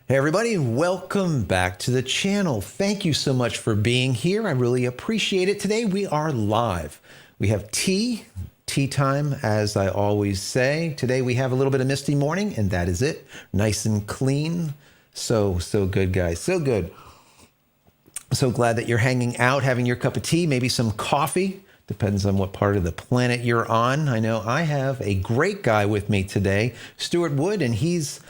Hey everybody, welcome back to the channel. Thank you so much for being here. I really appreciate it. Today we are live. We have tea time, as I always say. Today we have a little bit of misty morning, and that is it. Nice and clean. So good, guys. So good. So glad that you're hanging out, having your cup of tea, maybe some coffee. Depends on what part of the planet you're on. I know I have a great guy with me today, Stuart Wood, and he's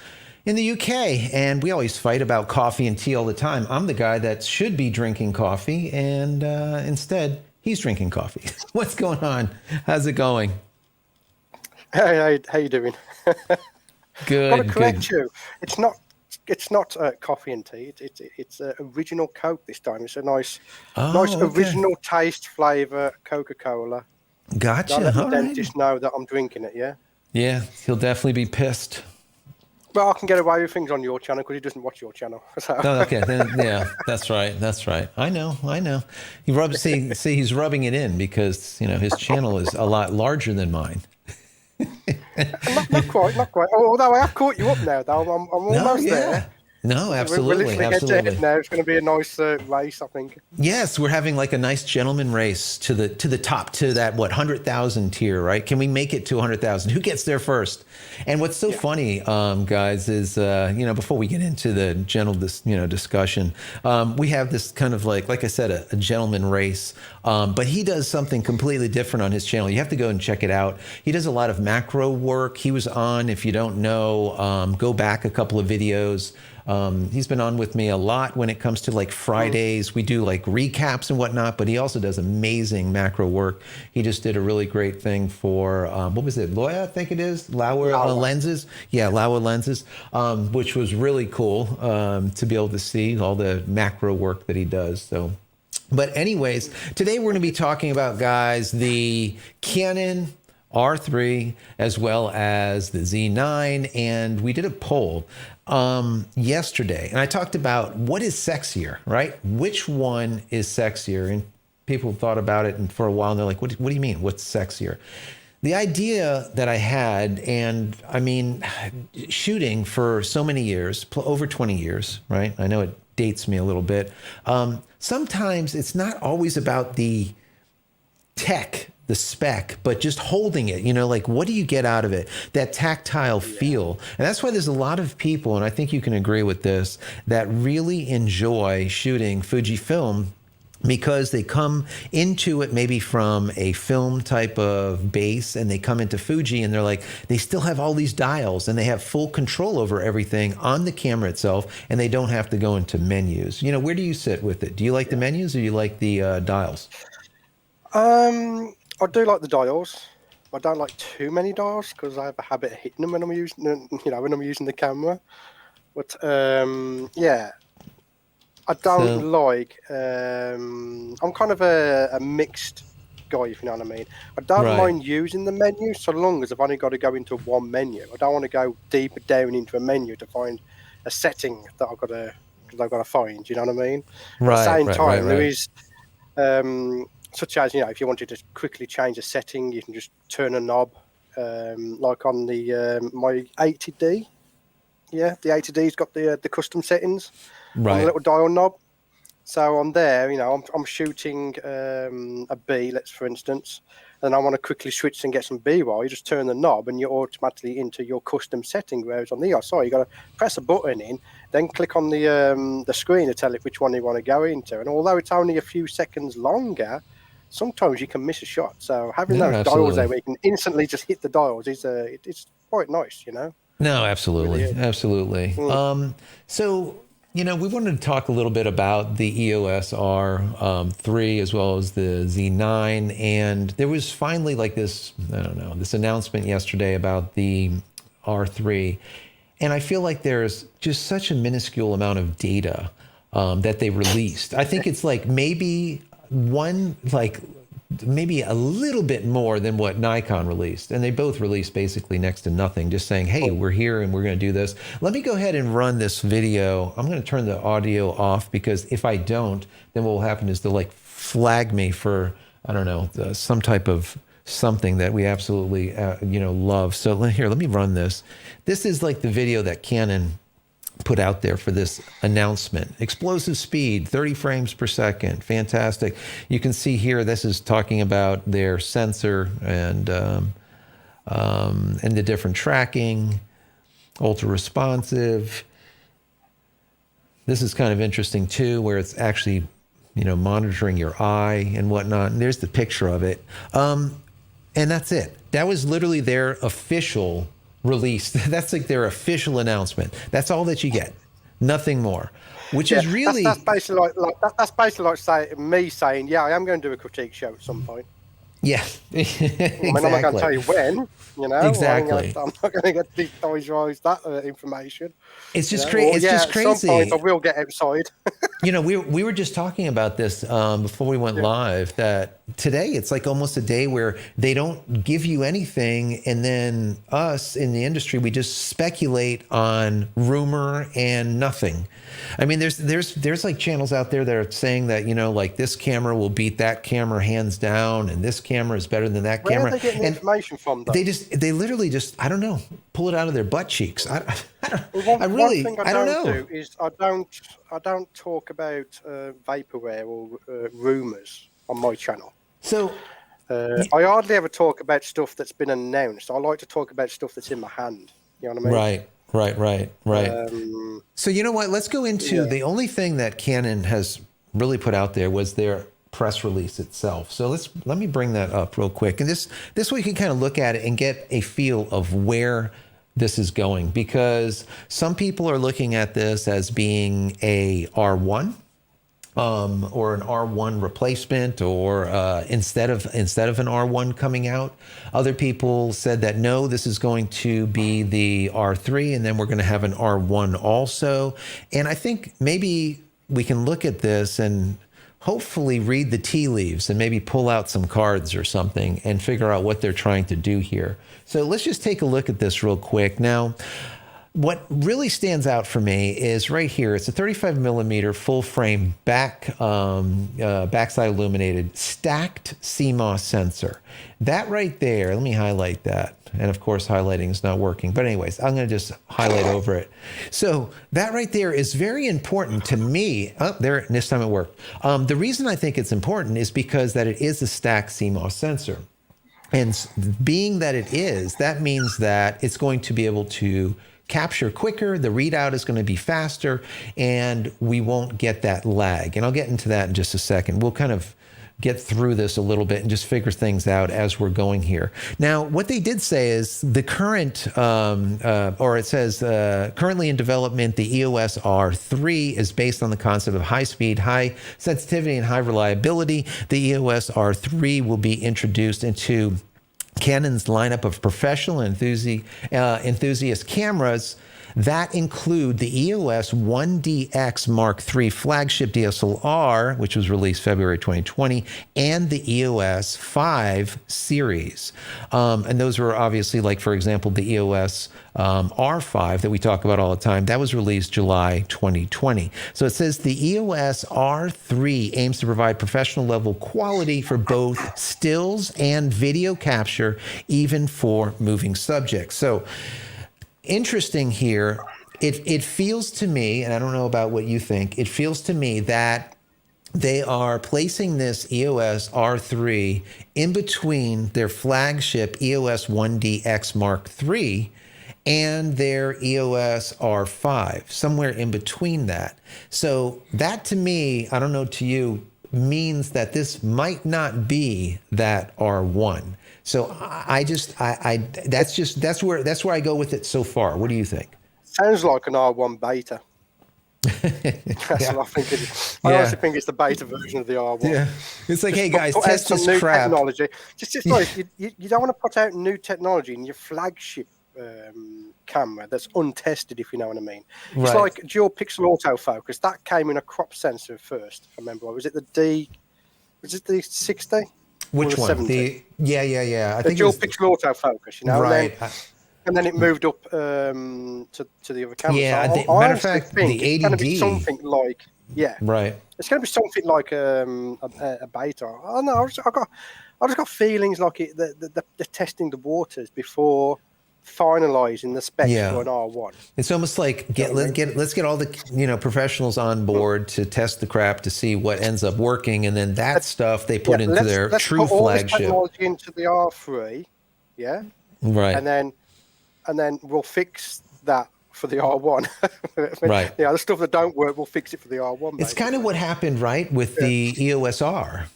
in the UK, and we always fight about coffee and tea all the time. I'm the guy that should be drinking coffee, and instead, he's drinking coffee. What's going on? How's it going? Hey, how you doing? Good. Got to correct you. It's not coffee and tea. It's original Coke this time. It's a nice original taste flavor Coca-Cola. Gotcha. I'll let the dentist know that I'm drinking it. Yeah. Yeah, he'll definitely be pissed. Well, I can get away with things on your channel because he doesn't watch your channel. So. Oh, okay. Yeah, that's right. I know. He rubs. See, he's rubbing it in because his channel is a lot larger than mine. not quite. Although I have caught you up now, though. I'm almost there. No, absolutely. We're literally head-to-head now. It's going to be a nice race, I think. Yes, we're having like a nice gentleman race to the top, to that 100,000 tier, right? Can we make it to 100,000? Who gets there first? And what's so funny, guys, is before we get into the discussion, we have this kind of like I said, a gentleman race. But he does something completely different on his channel. You have to go and check it out. He does a lot of macro work. He was on, if you don't know, go back a couple of videos. He's been on with me a lot when it comes to like Fridays. We do like recaps and whatnot, but he also does amazing macro work. He just did a really great thing for, what was it? Loya, I think it is. Laowa lenses. Yeah, Laowa lenses, which was really cool to be able to see all the macro work that he does. So, but anyways, today we're going to be talking about, guys, the Canon R3 as well as the Z9, and we did a poll yesterday, and I talked about what is sexier, right? Which one is sexier? And people thought about it, and for a while, and they're like, what do you mean? What's sexier? The idea that I had, and I mean, shooting for so many years, over 20 years, right? I know it dates me a little bit. Sometimes it's not always about the tech, the spec, but just holding it, like what do you get out of it? That tactile feel. And that's why there's a lot of people, and I think you can agree with this, that really enjoy shooting Fujifilm because they come into it maybe from a film type of base, and they come into Fuji and they're like, they still have all these dials and they have full control over everything on the camera itself, and they don't have to go into menus. Where do you sit with it? Do you like the menus or do you like the dials? I do like the dials. I don't like too many dials because I have a habit of hitting them when I'm using the camera. But yeah, I don't like. I'm kind of a mixed guy, if you know what I mean. I don't mind using the menu so long as I've only got to go into one menu. I don't want to go deeper down into a menu to find a setting that I've got to find. You know what I mean? At the same time, there is. Such as, if you wanted to quickly change a setting, you can just turn a knob, like on the my 80D. Yeah, the 80D's got the custom settings on the little dial knob. So on there, I'm shooting a B, for instance, and I want to quickly switch and get some B-roll. You just turn the knob and you're automatically into your custom setting. Whereas on the EOS, you got to press a button in, then click on the screen to tell it which one you want to go into. And although it's only a few seconds longer, sometimes you can miss a shot. So having those dials there where you can instantly just hit the dials it's quite nice, No, absolutely. Really absolutely. So, we wanted to talk a little bit about the EOS R3 as well as the Z9. And there was finally like this announcement yesterday about the R3. And I feel like there's just such a minuscule amount of data that they released. I think it's like maybe maybe a little bit more than what Nikon released. And they both released basically next to nothing, just saying, hey, we're here and we're going to do this. Let me go ahead and run this video. I'm going to turn the audio off because if I don't, then what will happen is they'll flag me for, I don't know, some type of something that we absolutely, love. So here, let me run this. This is like the video that Canon put out there for this announcement. Explosive speed, 30 frames per second. Fantastic. You can see here, this is talking about their sensor and the different tracking, ultra responsive. This is kind of interesting too, where it's actually, monitoring your eye and whatnot. And there's the picture of it. And that's it. That was literally their official release. That's like their official announcement. That's all that you get. Nothing more. Which is really that's basically that's basically like me saying, yeah, I am going to do a critique show at some point. Yeah, exactly. I mean, I'm not going to tell you when, Exactly. I'm not going to get digitized that information. It's just crazy. It's just crazy. At some point I will get outside. We were just talking about this before we went live, that today it's like almost a day where they don't give you anything, and then us in the industry, we just speculate on rumor and nothing. I mean, there's like channels out there that are saying that, like this camera will beat that camera hands down, and this camera is better than that camera. Where are they getting the information from, though? They literally just, I don't know, pull it out of their butt cheeks. I don't know. Do is I don't talk about vaporware or rumors on my channel. So I hardly ever talk about stuff that's been announced. I like to talk about stuff that's in my hand. You know what I mean? Right. So you know what? Let's go into the only thing that Canon has really put out there was their press release itself. So let me bring that up real quick, and this way you can kind of look at it and get a feel of where this is going, because some people are looking at this as being a R1. Or an R1 replacement, or instead of an R1 coming out. Other people said that no, this is going to be the R3, and then we're going to have an R1 also. And I think maybe we can look at this and hopefully read the tea leaves and maybe pull out some cards or something and figure out what they're trying to do here. So let's just take a look at this real quick. Now, what really stands out for me is right here. It's a 35 millimeter full frame backside illuminated stacked CMOS sensor. That right there, let me highlight that. And of course, highlighting is not working. But anyways, I'm going to just highlight over it. So that right there is very important to me. Oh, there, this time it worked. The reason I think it's important is because that it is a stacked CMOS sensor. And being that it is, that means that it's going to be able to capture quicker, the readout is going to be faster, and we won't get that lag. And I'll get into that in just a second. We'll kind of get through this a little bit and just figure things out as we're going here. Now, what they did say is the current, or it says currently in development, the EOS R3 is based on the concept of high speed, high sensitivity, and high reliability. The EOS R3 will be introduced into Canon's lineup of professional and enthusiast cameras that include the EOS 1DX Mark III flagship DSLR, which was released February 2020, and the EOS 5 series. And those were obviously, like, for example, the EOS R5 that we talk about all the time. That was released July 2020. So it says the EOS R3 aims to provide professional level quality for both stills and video capture, even for moving subjects. So interesting here. It feels to me, and I don't know about what you think, it feels to me that they are placing this EOS R3 in between their flagship EOS 1DX Mark III and their EOS R5, somewhere in between that. So that to me, I don't know to you, means that this might not be that R1. So that's where I go with it so far. What do you think? Sounds like an R1 beta. That's what I think it is. I honestly think it's the beta version of the R1. Yeah, it's like, hey guys, test this new crap. Technology. Just like you don't want to put out new technology in your flagship camera that's untested, if you know what I mean. It's like dual pixel autofocus. That came in a crop sensor first, if I remember. Was it the D60? Which one? 70? Yeah. I think dual pixel autofocus, you know. Right. And then it moved up to the other camera. Yeah, so matter of fact, the ADD. It's going to be something like, right. It's going to be something like a beta. I don't know. I just got feelings like they're testing the waters before finalising the specs Yeah. for an R1. It's almost like let's get all the professionals on board to test the crap to see what ends up working, and then that stuff they put into their true put all flagship. this technology into the R3, yeah, Right. and then we'll fix that for the R1. Right. Yeah, the stuff that don't work, we'll fix it for the R1. It's kind of what happened, right, with the EOS R.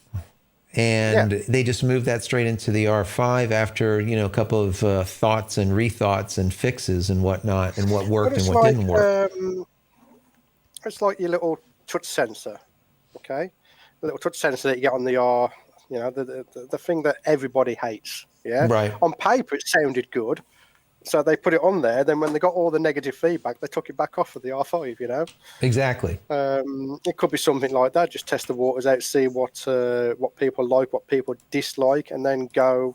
And they just moved that straight into the R5 after, a couple of thoughts and rethoughts and fixes and whatnot, and what worked and what didn't work. It's like your little touch sensor, okay? The little touch sensor that you get on the R, the thing that everybody hates, yeah? Right. On paper, it sounded good. So they put it on there. Then when they got all the negative feedback, they took it back off for the R5, Exactly. It could be something like that. Just test the waters out, see what people like, what people dislike, and then go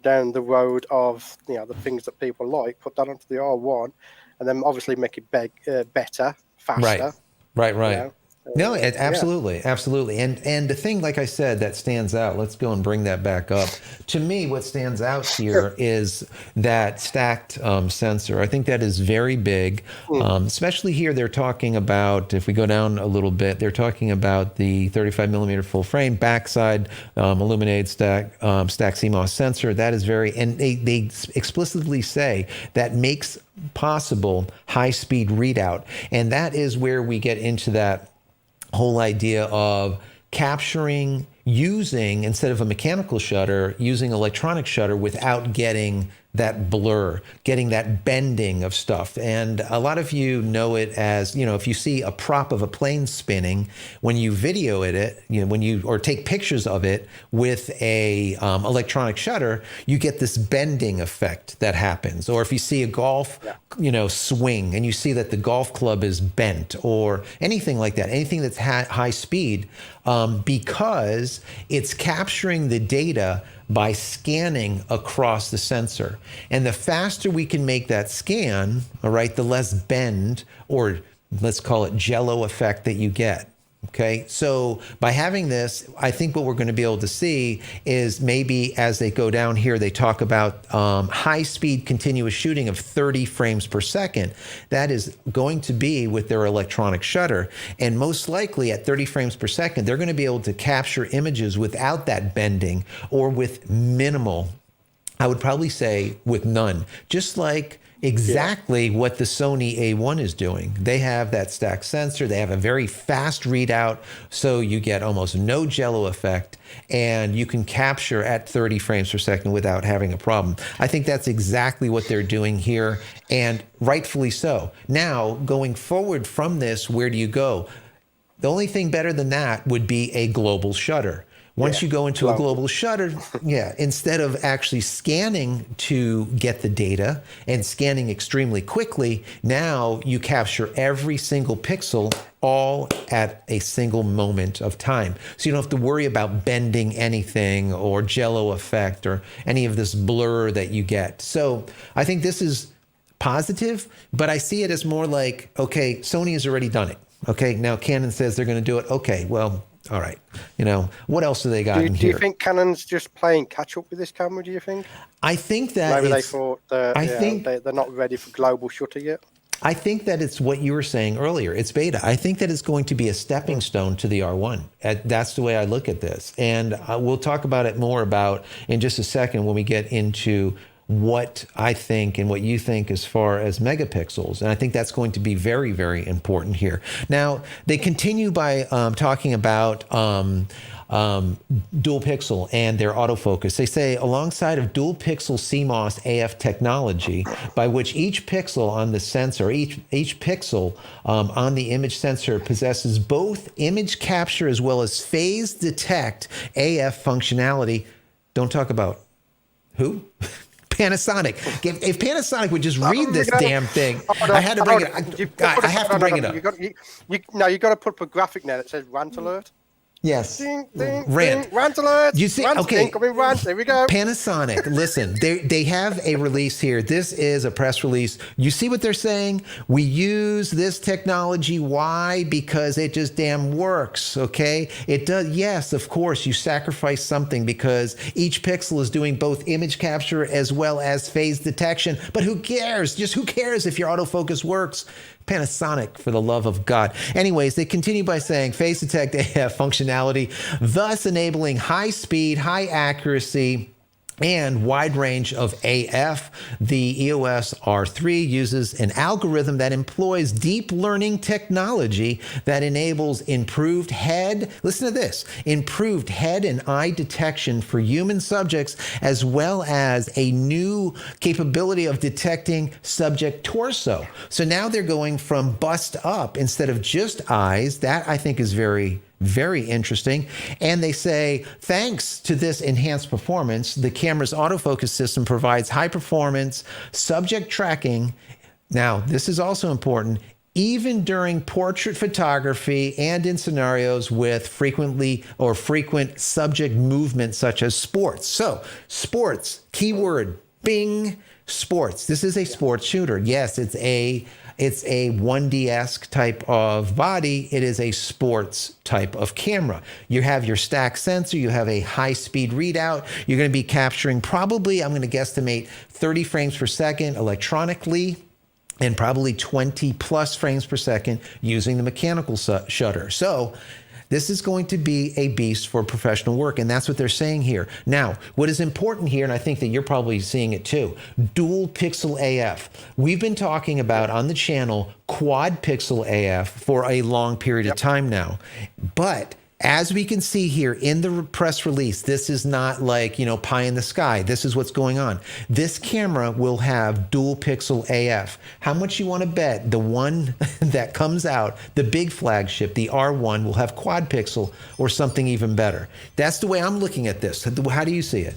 down the road of the things that people like. Put that onto the R1, and then obviously make it better, faster. Right. No, absolutely. And the thing, like I said, that stands out, let's go and bring that back up. To me, what stands out here is that stacked sensor. I think that is very big, especially here. They're talking about, if we go down a little bit, they're talking about the 35 millimeter full frame backside illuminated stack CMOS sensor. That is and they explicitly say that makes possible high speed readout. And that is where we get into that whole idea of capturing, using, instead of a mechanical shutter, using electronic shutter without getting that blur, getting that bending of stuff. And a lot of you know it as, if you see a prop of a plane spinning, when you video it, or take pictures of it with a electronic shutter, you get this bending effect that happens. Or if you see a golf, swing, and you see that the golf club is bent, or anything like that, anything that's high speed, because it's capturing the data by scanning across the sensor. And the faster we can make that scan, all right, the less bend, or let's call it jello effect, that you get. Okay, so by having this, I think what we're going to be able to see is, maybe as they go down here, they talk about high-speed continuous shooting of 30 frames per second. That is going to be with their electronic shutter. And most likely at 30 frames per second, they're going to be able to capture images without that bending, or with minimal, I would probably say with none. Just like exactly what the Sony A1 is doing. They have that stack sensor. They have a very fast readout, so you get almost no jello effect, and you can capture at 30 frames per second without having a problem. I think that's exactly what they're doing here, and rightfully so. Now, going forward from this, where do you go? The only thing better than that would be a global shutter. Once you go into a global shutter, instead of actually scanning to get the data and scanning extremely quickly, now you capture every single pixel all at a single moment of time. So you don't have to worry about bending anything, or jello effect, or any of this blur that you get. So I think this is positive, but I see it as more like, okay, Sony has already done it. Okay, now Canon says they're going to do it. Okay, well, all right. What else do they got in here? Do you think Canon's just playing catch up with this camera? Do you think? I think that maybe they thought they're not ready for global shutter yet. I think that it's what you were saying earlier. It's beta. I think that it's going to be a stepping stone to the R1. That's the way I look at this. And we'll talk about it more in just a second when we get into what I think and what you think as far as megapixels. And I think that's going to be very, very important here. Now, they continue by talking about dual pixel and their autofocus. They say, alongside of dual pixel CMOS AF technology, by which each pixel on the sensor, each pixel on the image sensor possesses both image capture as well as phase detect AF functionality. Don't talk about who? Panasonic. If Panasonic would just read this damn thing, I had to bring it. I have to bring it up. You got to put up a graphic now that says rant alert. Yes. Ding, ding, Rant. ding. Rant alert. You see, rant, okay. incoming rant. There we go. Panasonic, listen, they have a release here. This is a press release. You see what they're saying? We use this technology. Why? Because it just damn works, okay? It does, yes, of course, you sacrifice something because each pixel is doing both image capture as well as phase detection. But who cares? Just who cares if your autofocus works? Panasonic, for the love of God. Anyways, they continue by saying phase detect AF functionality, thus enabling high speed, high accuracy, and wide range of AF. The EOS R3 uses an algorithm that employs deep learning technology that enables improved head, listen to this, improved head and eye detection for human subjects, as well as a new capability of detecting subject torso. So now they're going from bust up instead of just eyes. That I think is very interesting. And they say, thanks to this enhanced performance, the camera's autofocus system provides high performance subject tracking. Now, this is also important, even during portrait photography and in scenarios with frequent subject movement such as sports. So, sports, keyword, bing, sports. This is a sports shooter. Yes, it's a 1D-esque type of body. It is a sports type of camera. You have your stack sensor. You have a high-speed readout. You're going to be capturing probably, I'm going to guesstimate, 30 frames per second electronically and probably 20 plus frames per second using the mechanical shutter. So this is going to be a beast for professional work, and that's what they're saying here. Now, what is important here, and I think that you're probably seeing it too, dual pixel AF. We've been talking about on the channel quad pixel AF for a long period of time now, but as we can see here in the press release, this is not like, pie in the sky. This is what's going on. This camera will have dual pixel AF. How much you want to bet the one that comes out, the big flagship, the R1, will have quad pixel or something even better? That's the way I'm looking at this. How do you see it?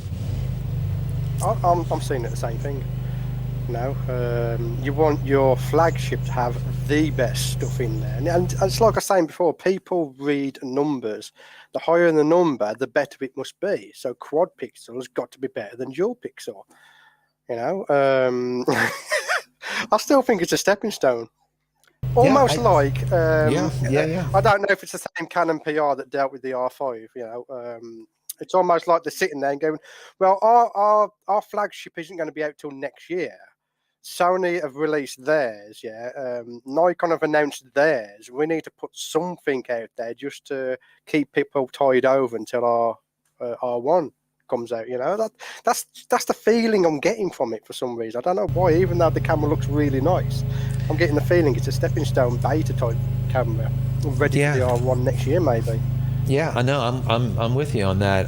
I'm seeing it the same thing. You want your flagship to have the best stuff in there, and it's like I was saying before, people read numbers. The higher the number, the better it must be. So quad pixel has got to be better than dual pixel. I still think it's a stepping stone. Almost I don't know if it's the same Canon PR that dealt with the R5. It's almost like they're sitting there and going, well, our flagship isn't going to be out till next year. Sony have released theirs, Nikon have announced theirs. We need to put something out there just to keep people tied over until our R1 comes out. That's the feeling I'm getting from it for some reason. I don't know why. Even though the camera looks really nice, I'm getting the feeling it's a stepping stone beta type camera, ready for the R1 next year, maybe. Yeah, I know. I'm with you on that.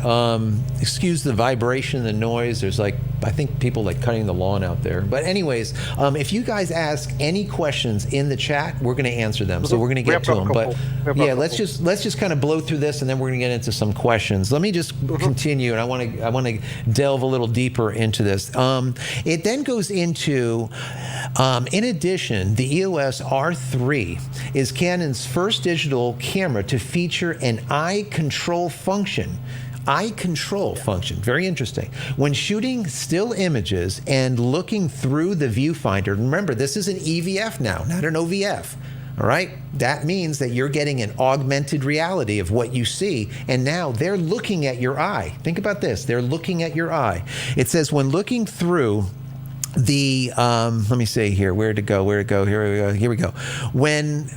Excuse the vibration, the noise. There's I think people cutting the lawn out there. But anyways, if you guys ask any questions in the chat, we're going to answer them. So we're going to get to them. But yeah, let's just kind of blow through this, and then we're going to get into some questions. Let me just continue, and I want to delve a little deeper into this. It then goes into, in addition, the EOS R3 is Canon's first digital camera to feature an eye control function. Very interesting. When shooting still images and looking through the viewfinder, remember, this is an EVF now, not an OVF. All right. That means that you're getting an augmented reality of what you see. And now they're looking at your eye. Think about this. They're looking at your eye. It says when looking through the, let me see here, where to go. Here we go. When,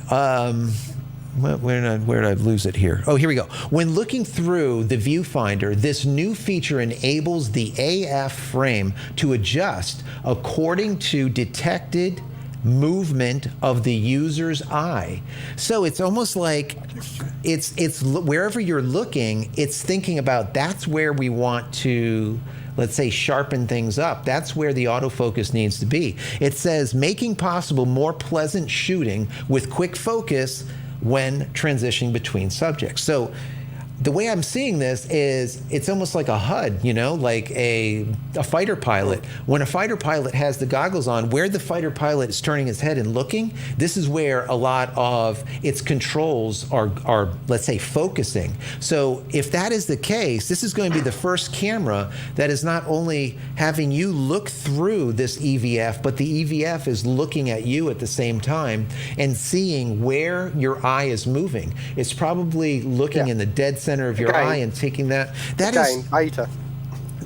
where did I lose it here? Oh, here we go. When looking through the viewfinder, this new feature enables the AF frame to adjust according to detected movement of the user's eye. So it's almost like it's wherever you're looking, it's thinking about that's where we want to, let's say, sharpen things up. That's where the autofocus needs to be. It says making possible more pleasant shooting with quick focus when transitioning between subjects. So the way I'm seeing this is it's almost like a HUD, you know, like a fighter pilot. When a fighter pilot has the goggles on, where the fighter pilot is turning his head and looking, this is where a lot of its controls are, let's say, focusing. So if that is the case, this is going to be the first camera that is not only having you look through this EVF, but the EVF is looking at you at the same time and seeing where your eye is moving. It's probably looking in the dead center of your eye and taking that. That is beta.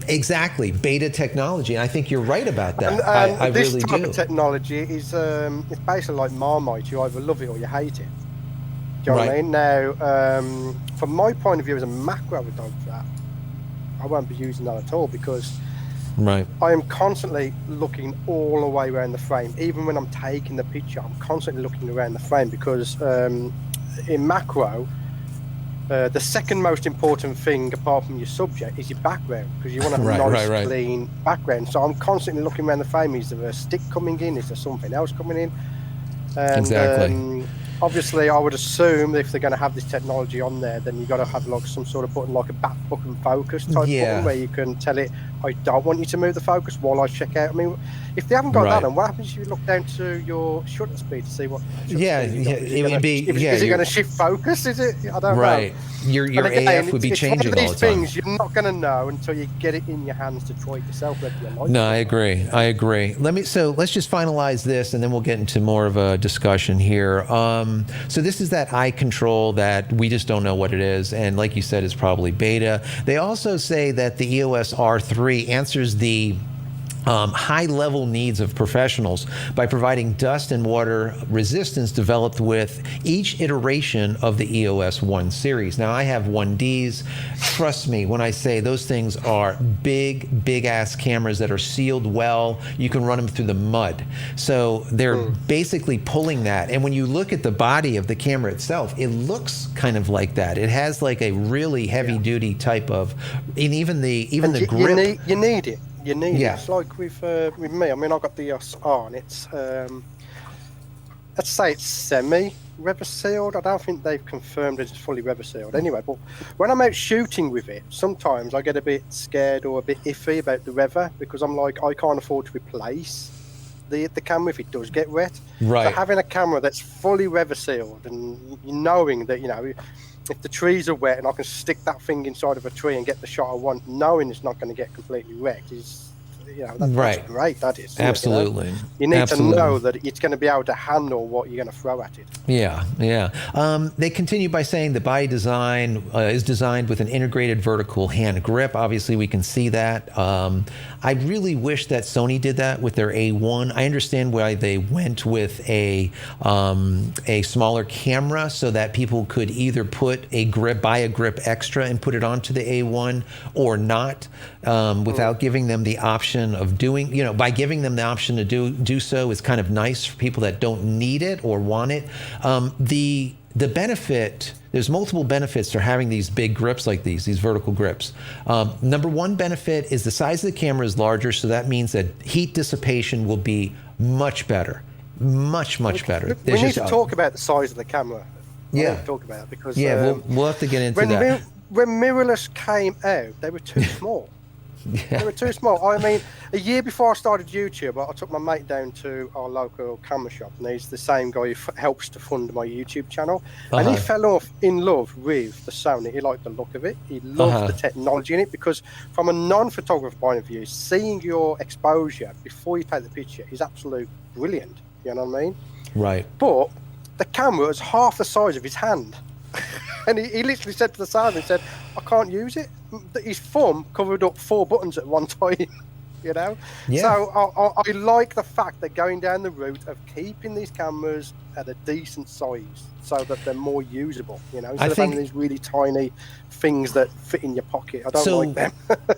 Exactly, beta technology. And I think you're right about that. And, I this really type do. of technology is it's basically like Marmite. You either love it or you hate it. Do you know what I mean? Now, from my point of view as a macro photographer, I won't be using that at all because I am constantly looking all the way around the frame. Even when I'm taking the picture, I'm constantly looking around the frame because in macro, the second most important thing apart from your subject is your background, because you want to have a nice clean background. So I'm constantly looking around the frame. Is there a stick coming in? Is there something else coming in? And, exactly. Obviously, I would assume that if they're going to have this technology on there, then you've got to have like some sort of button, like a back button focus type button, where you can tell it, I don't want you to move the focus while I check out. I mean, if they haven't got that on, what happens if you look down to your shutter speed to see what? It would be. Is it going to shift focus? Is it? I don't know. Your AF would be changing all the time. It's one of these things you're not going to know until you get it in your hands to try it yourself. No, I agree. I agree. Let's just finalize this, and then we'll get into more of a discussion here. So this is that eye control that we just don't know what it is, and like you said, it's probably beta. They also say that the EOS R3 answers the high-level needs of professionals by providing dust and water resistance developed with each iteration of the EOS 1 series. Now, I have 1Ds. Trust me when I say those things are big-ass cameras that are sealed well. You can run them through the mud. So they're basically pulling that. And when you look at the body of the camera itself, it looks kind of like that. It has like a really heavy-duty type of, and even the grip. You need it. You need it. It's like with me. I mean, I've got the EOS R, and it's let's say it's semi-rubber sealed. I don't think they've confirmed it's fully rubber sealed. Anyway, but when I'm out shooting with it, sometimes I get a bit scared or a bit iffy about the weather because I'm like, I can't afford to replace the camera if it does get wet. Right. So having a camera that's fully rubber sealed and knowing that, you know, if the trees are wet and I can stick that thing inside of a tree and get the shot I want, knowing it's not going to get completely wrecked, is, you know, that's great. That is absolutely. You know? You need to know that it's going to be able to handle what you're going to throw at it. They continue by saying the body design is designed with an integrated vertical hand grip. Obviously, we can see that. I really wish that Sony did that with their A1. I understand why they went with a smaller camera so that people could either put buy a grip extra and put it onto the A1 or not, without giving them the option of doing, you know, by giving them the option to do so is kind of nice for people that don't need it or want it. The benefit, there's multiple benefits to having these big grips like these vertical grips. Number one benefit is the size of the camera is larger, so that means that heat dissipation will be much better. Much better. We need to talk about the size of the camera. Talk about it because we'll have to get into that. When mirrorless came out, they were too small. They were too small. I mean, a year before I started YouTube, I took my mate down to our local camera shop, and he's the same guy who helps to fund my YouTube channel. And he fell in love with the Sony. He liked the look of it. He loved the technology in it because, from a non-photographer point of view, seeing your exposure before you take the picture is absolutely brilliant. You know what I mean? Right. But the camera was half the size of his hand. And he literally said to the sound, he said, I can't use it. His thumb covered up 4 buttons at one time, you know? Yeah. So I like the fact they're going down the route of keeping these cameras at a decent size so that they're more usable, you know, instead of having these really tiny things that fit in your pocket. I don't like them.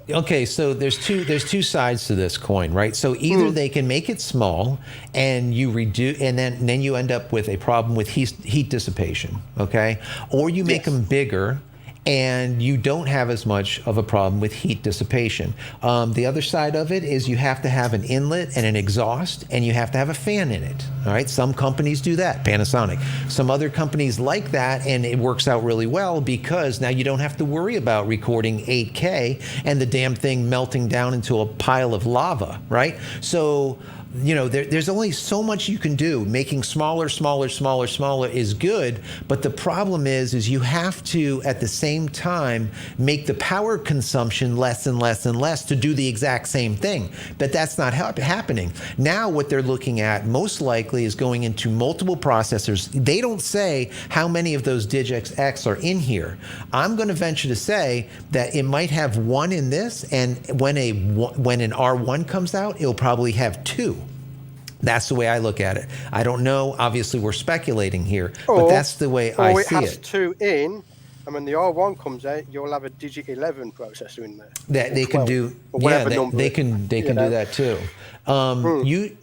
Okay, so there's two sides to this coin, right? So either they can make it small and you reduce, and then you end up with a problem with heat dissipation, okay? Or you make them bigger and you don't have as much of a problem with heat dissipation. The other side of it is you have to have an inlet and an exhaust, and you have to have a fan in it. All right, some companies do that, Panasonic. Some other companies like that, and it works out really well because now you don't have to worry about recording 8K and the damn thing melting down into a pile of lava, right? So, you know, there's only so much you can do. Making smaller is good, but the problem is you have to, at the same time, make the power consumption less and less and less to do the exact same thing. But that's not happening. Now what they're looking at most likely is going into multiple processors. They don't say how many of those Digex X are in here. I'm going to venture to say that it might have one in this, and when an R1 comes out, it'll probably have two. That's the way I look at it. I don't know. Obviously, we're speculating here, but that's the way I see it. Or it has two in, and when the R1 comes out, you'll have a Digit 11 processor in there. That they can do. Yeah, they can do that too.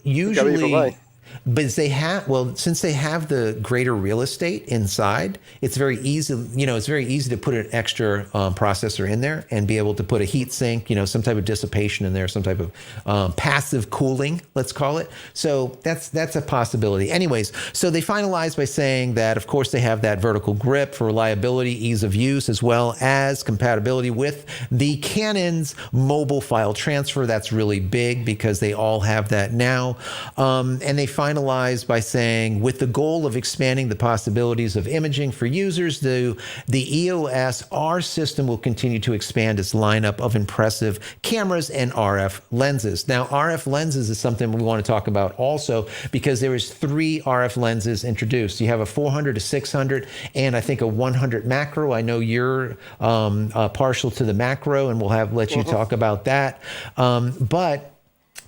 Usually, but since they have the greater real estate inside, it's very easy. You know, it's very easy to put an extra processor in there and be able to put a heat sink, you know, some type of dissipation in there, some type of passive cooling, let's call it. So that's a possibility. Anyways, so they finalized by saying that, of course, they have that vertical grip for reliability, ease of use, as well as compatibility with the Canon's mobile file transfer. That's really big because they all have that now, and they finalized by saying, with the goal of expanding the possibilities of imaging for users, the EOS R system will continue to expand its lineup of impressive cameras and RF lenses. Now, RF lenses is something we want to talk about also because there is 3 RF lenses introduced. You have a 400 to 600 and I think a 100 macro. I know you're partial to the macro, and we'll let you talk about that. But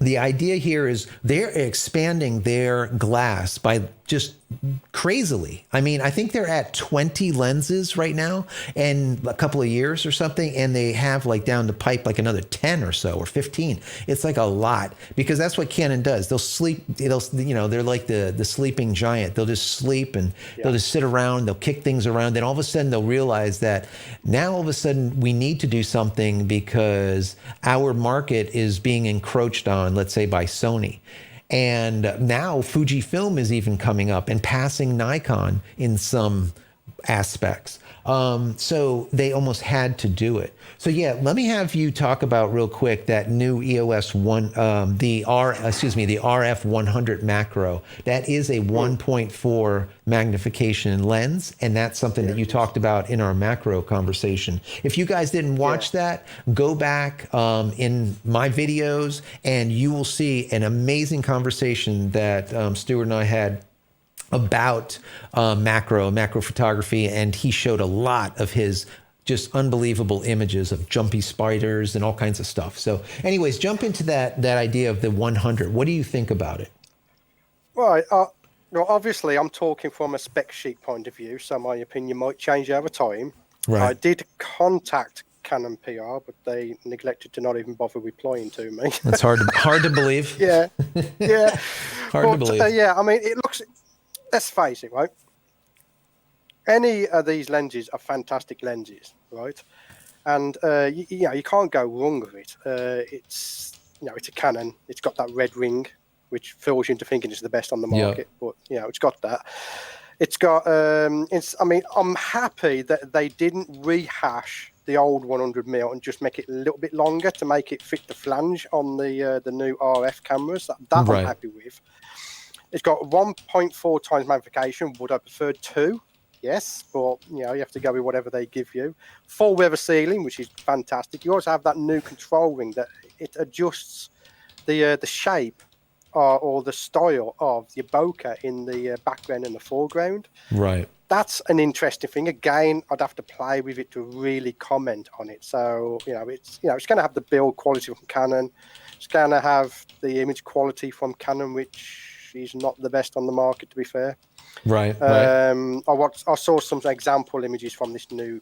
the idea here is they're expanding their glass by just crazily. I mean, I think they're at 20 lenses right now in a couple of years or something, and they have like down the pipe like another 10 or so or 15. It's like a lot because that's what Canon does. They'll sleep. They're like the sleeping giant. They'll just sleep and they'll just sit around. They'll kick things around. Then all of a sudden they'll realize that now all of a sudden we need to do something because our market is being encroached on, let's say by Sony. And now Fujifilm is even coming up and passing Nikon in some aspects. So they almost had to do it. So yeah, let me have you talk about real quick that new EOS the RF 100 macro. That is a 1.4 magnification lens, and that's something that you talked about in our macro conversation. If you guys didn't watch that, go back in my videos, and you will see an amazing conversation that Stuart and I had about macro photography, and he showed a lot of his just unbelievable images of jumpy spiders and all kinds of stuff. So anyways, jump into that idea of the 100. What do you think about it? Right. Well, obviously, I'm talking from a spec sheet point of view, so my opinion might change over time. Right. I did contact Canon PR, but they neglected to not even bother replying to me. That's hard to believe. Yeah. Hard to believe. Yeah, I mean, it looks... Let's face it, right? Any of these lenses are fantastic lenses, right? And you can't go wrong with it. It's a Canon. It's got that red ring, which fools you into thinking it's the best on the market. But it's got that. It's got. I'm happy that they didn't rehash the old 100mm and just make it a little bit longer to make it fit the flange on the new RF cameras. That I'm happy with. It's got 1.4 times magnification. Would I prefer 2? Yes, but you have to go with whatever they give you. Full weather sealing, which is fantastic. You also have that new control ring that it adjusts the shape or the style of your bokeh in the background and the foreground. Right. That's an interesting thing. Again, I'd have to play with it to really comment on it. So it's going to have the build quality from Canon. It's going to have the image quality from Canon, which is not the best on the market, to be fair. Right. I saw some example images from this new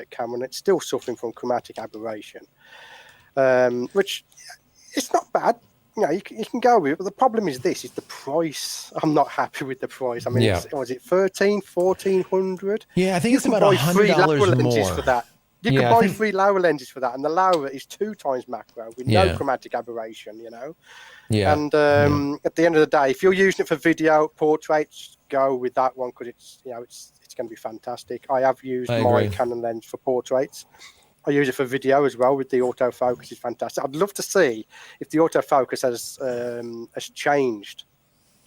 camera, and it's still suffering from chromatic aberration, which it's not bad. you can go with it, but the problem is this: is the price. I'm not happy with the price. I mean, was it 1,400? Yeah, I think it's about $100 more for that. You can buy 3 lower lenses for that, and the lower is 2 times macro with no chromatic aberration. Yeah. And at the end of the day, if you're using it for video portraits, go with that one because it's going to be fantastic. I have used my Canon lens for portraits. I use it for video as well with the autofocus. It's fantastic. I'd love to see if the autofocus has changed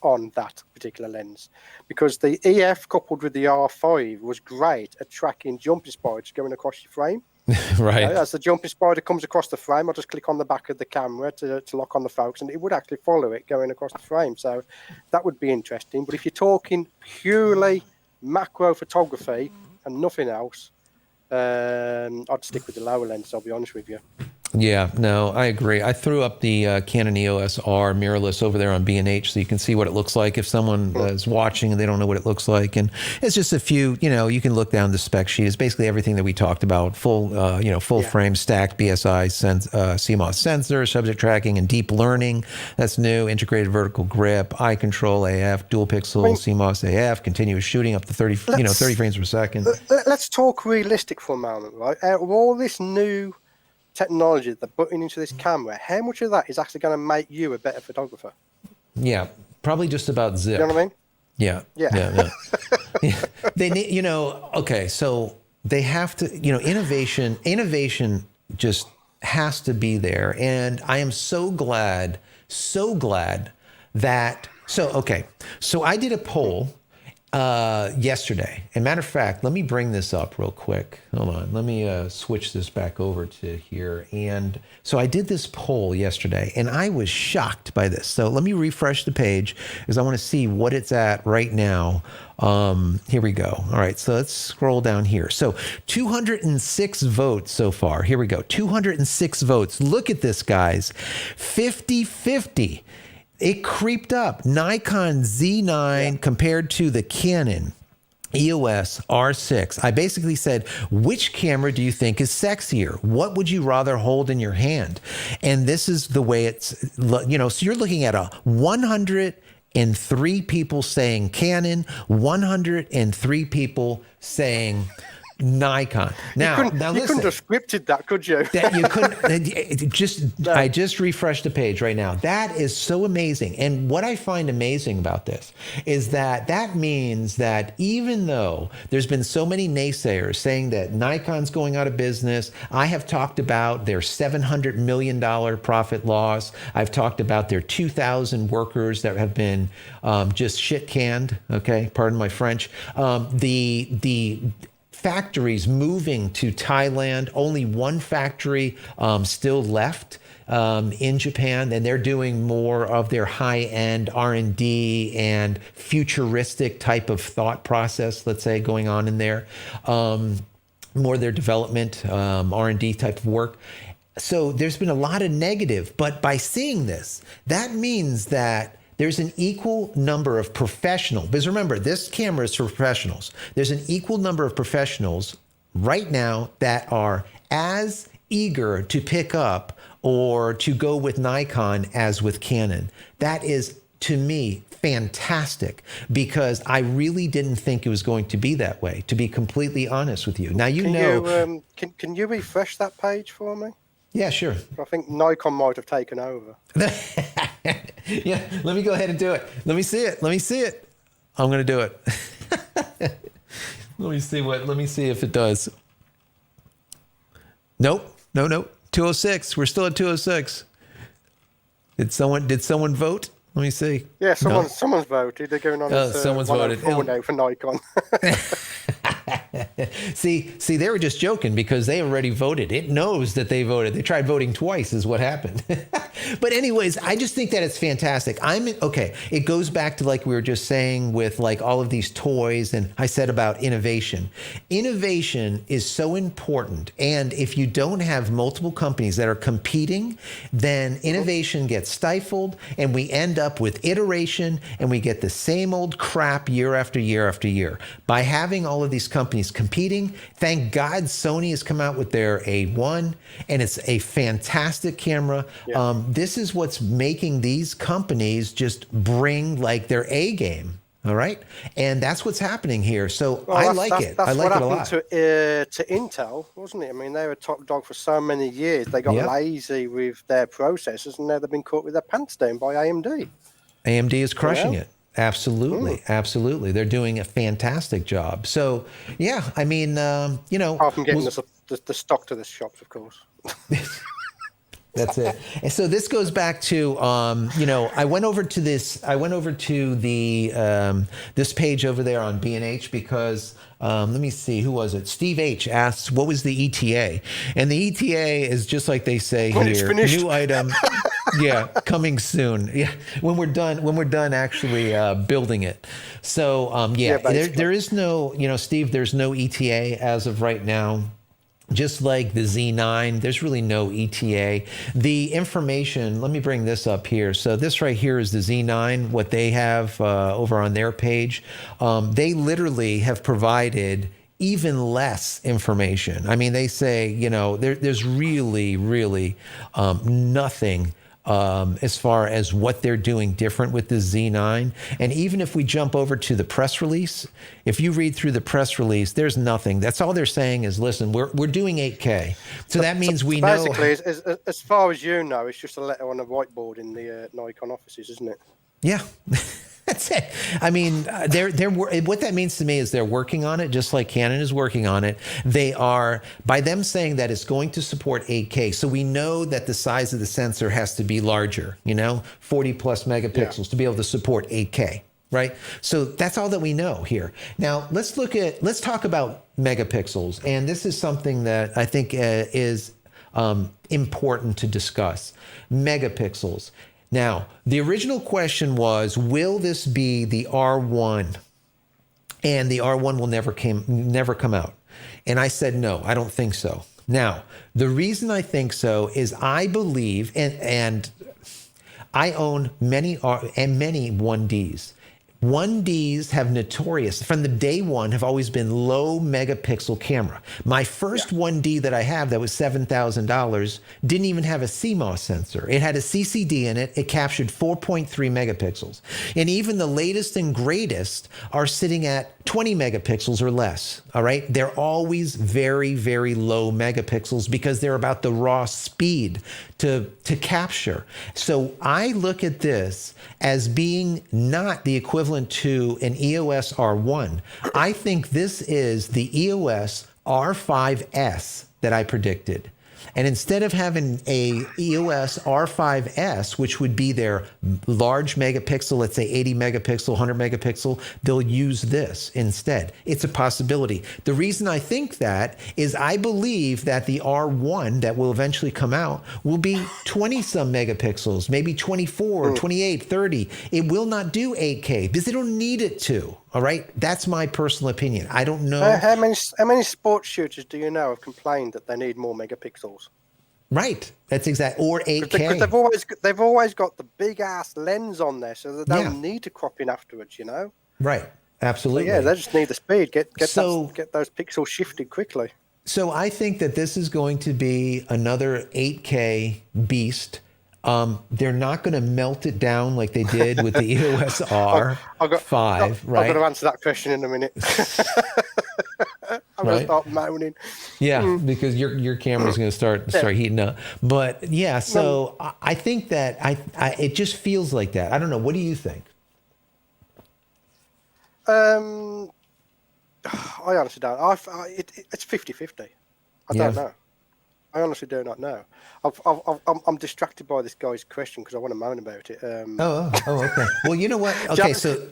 on that particular lens, because the EF coupled with the R5 was great at tracking jumping spiders going across your frame. Right. As the jumping spider comes across the frame, I'll just click on the back of the camera to lock on the focus, and it would actually follow it going across the frame. So that would be interesting. But if you're talking purely macro photography and nothing else, I'd stick with the lower lens, I'll be honest with you. Yeah, no, I agree. I threw up the Canon EOS R mirrorless over there on B&H so you can see what it looks like if someone is watching and they don't know what it looks like. And it's just a few, you can look down the spec sheet. It's basically everything that we talked about: full frame stacked BSI CMOS sensor, subject tracking, and deep learning. That's new. Integrated vertical grip, eye control AF, dual pixel CMOS AF, continuous shooting up to 30 frames per second. Let's talk realistic for a moment, right? Out of all this new technology that they're putting into this camera, how much of that is actually going to make you a better photographer? Yeah, probably just about zip. You know what I mean? Yeah. Yeah. They need, okay, so they have to, innovation just has to be there. And I am so glad that, so I did a poll yesterday. And matter of fact, let me bring this up real quick. Hold on. Let me switch this back over to here. And so I did this poll yesterday, and I was shocked by this. So let me refresh the page because I want to see what it's at right now. Here we go. All right. So let's scroll down here. So 206 votes so far. Here we go. 206 votes. Look at this, guys. 50-50. It creeped up. Nikon Z9 compared to the Canon EOS R6. I basically said, which camera do you think is sexier? What would you rather hold in your hand? And this is the way it's, so you're looking at 103 people saying Canon, 103 people saying Nikon. Now, you couldn't have scripted that, could you? That you couldn't. I just refreshed the page right now. That is so amazing. And what I find amazing about this is that means that even though there's been so many naysayers saying that Nikon's going out of business, I have talked about their $700 million profit loss. I've talked about their 2,000 workers that have been just shit canned. Okay, pardon my French. The factories moving to Thailand, only one factory still left in Japan, and they're doing more of their high-end R&D and futuristic type of thought process, let's say, going on in there. More their development, R&D type of work. So there's been a lot of negative, but by seeing this, that means that there's an equal number of professionals, because remember, this camera is for professionals. There's an equal number of professionals right now that are as eager to pick up or to go with Nikon as with Canon. That is, to me, fantastic, because I really didn't think it was going to be that way, to be completely honest with you. Now, can you refresh that page for me? Yeah, sure. I think Nikon might have taken over. Yeah, let me go ahead and do it. Let me see it. I'm going to do it. Let me see if it does. Nope. No. 206. We're still at 206. Did someone vote? Let me see. Yeah, someone's voted. They're going on. Someone's voted. Now for Nikon. See, they were just joking because they already voted. It knows that they voted. They tried voting twice is what happened. But anyways, I just think that it's fantastic. It goes back to like we were just saying with like all of these toys, and I said about innovation. Innovation is so important. And if you don't have multiple companies that are competing, then innovation gets stifled and we end up with iteration and we get the same old crap year after year after year. By having all of these companies companies competing. Thank God Sony has come out with their A1, and it's a fantastic camera. Yeah. This is what's making these companies just bring like their A game. All right. And that's what's happening here. So I like it. I like it a lot. That's what happened to Intel, wasn't it? I mean, they were top dog for so many years. They got lazy with their processors, and now they've been caught with their pants down by AMD. AMD is crushing it. Absolutely. Absolutely. They're doing a fantastic job. So, yeah, I mean, you know. Apart from getting the stock to the shops, of course. That's it. And so this goes back to, you know, I went over to the this page over there on B&H because, let me see, who was it? Steve H. asks, what was the ETA? And the ETA is just like they say when here, new item. Yeah, coming soon. Yeah, when we're done actually building it. So, there is no, you know, Steve, there's no ETA as of right now. Just like the Z9, there's really no ETA. The information, let me bring this up here. So this right here is the Z9, what they have over on their page. They literally have provided even less information. I mean, they say, you know, there's really, really nothing as far as what they're doing different with the Z9. And even if we jump over to the press release, if you read through the press release, there's nothing. That's all they're saying is, listen, we're doing 8K. So that means we know. Basically, as far as you know, it's just a letter on a whiteboard in the Nikon offices, isn't it? Yeah. That's it. I mean, what that means to me is they're working on it, just like Canon is working on it. They are, by them saying that it's going to support 8K, so we know that the size of the sensor has to be larger, you know, 40 plus megapixels to be able to support 8K, right? So that's all that we know here. Now, let's talk about megapixels. And this is something that I think is important to discuss. Megapixels. Now, the original question was, will this be the R1? And the R1 will never come out. And I said, no, I don't think so. Now, the reason I think so is I believe, and I own many 1Ds. 1Ds have notorious, from the day one, have always been low megapixel camera. My first 1D that I have that was $7,000 didn't even have a CMOS sensor. It had a CCD in it. It captured 4.3 megapixels. And even the latest and greatest are sitting at 20 megapixels or less, all right? They're always very, very low megapixels because they're about the raw speed to capture. So I look at this as being not the equivalent to an EOS R1. I think this is the EOS R5S that I predicted. And instead of having a EOS R5S, which would be their large megapixel, let's say 80 megapixel, 100 megapixel, they'll use this instead. It's a possibility. The reason I think that is I believe that the R1 that will eventually come out will be 20 some megapixels, maybe 24, 28, 30. It will not do 8K because they don't need it to. All right. That's my personal opinion. I don't know. How many sports shooters do you know have complained that they need more megapixels? Right. That's exact. Or 8K. Because they've always got the big ass lens on there, so they don't need to crop in afterwards. You know. Right. Absolutely. So, yeah, they just need the speed. Get those pixels shifted quickly. So I think that this is going to be another 8K beast. They're not going to melt it down like they did with the EOS R5, right? I'm going to answer that question in a minute. I'm going to start moaning. Yeah, because your camera's going to start heating up. But yeah, so I think that it just feels like that. I don't know. What do you think? I honestly don't. It's 50-50. I don't know. I honestly do not know. I'm distracted by this guy's question because I want to moan about it. Okay. Well, you know what? Okay, so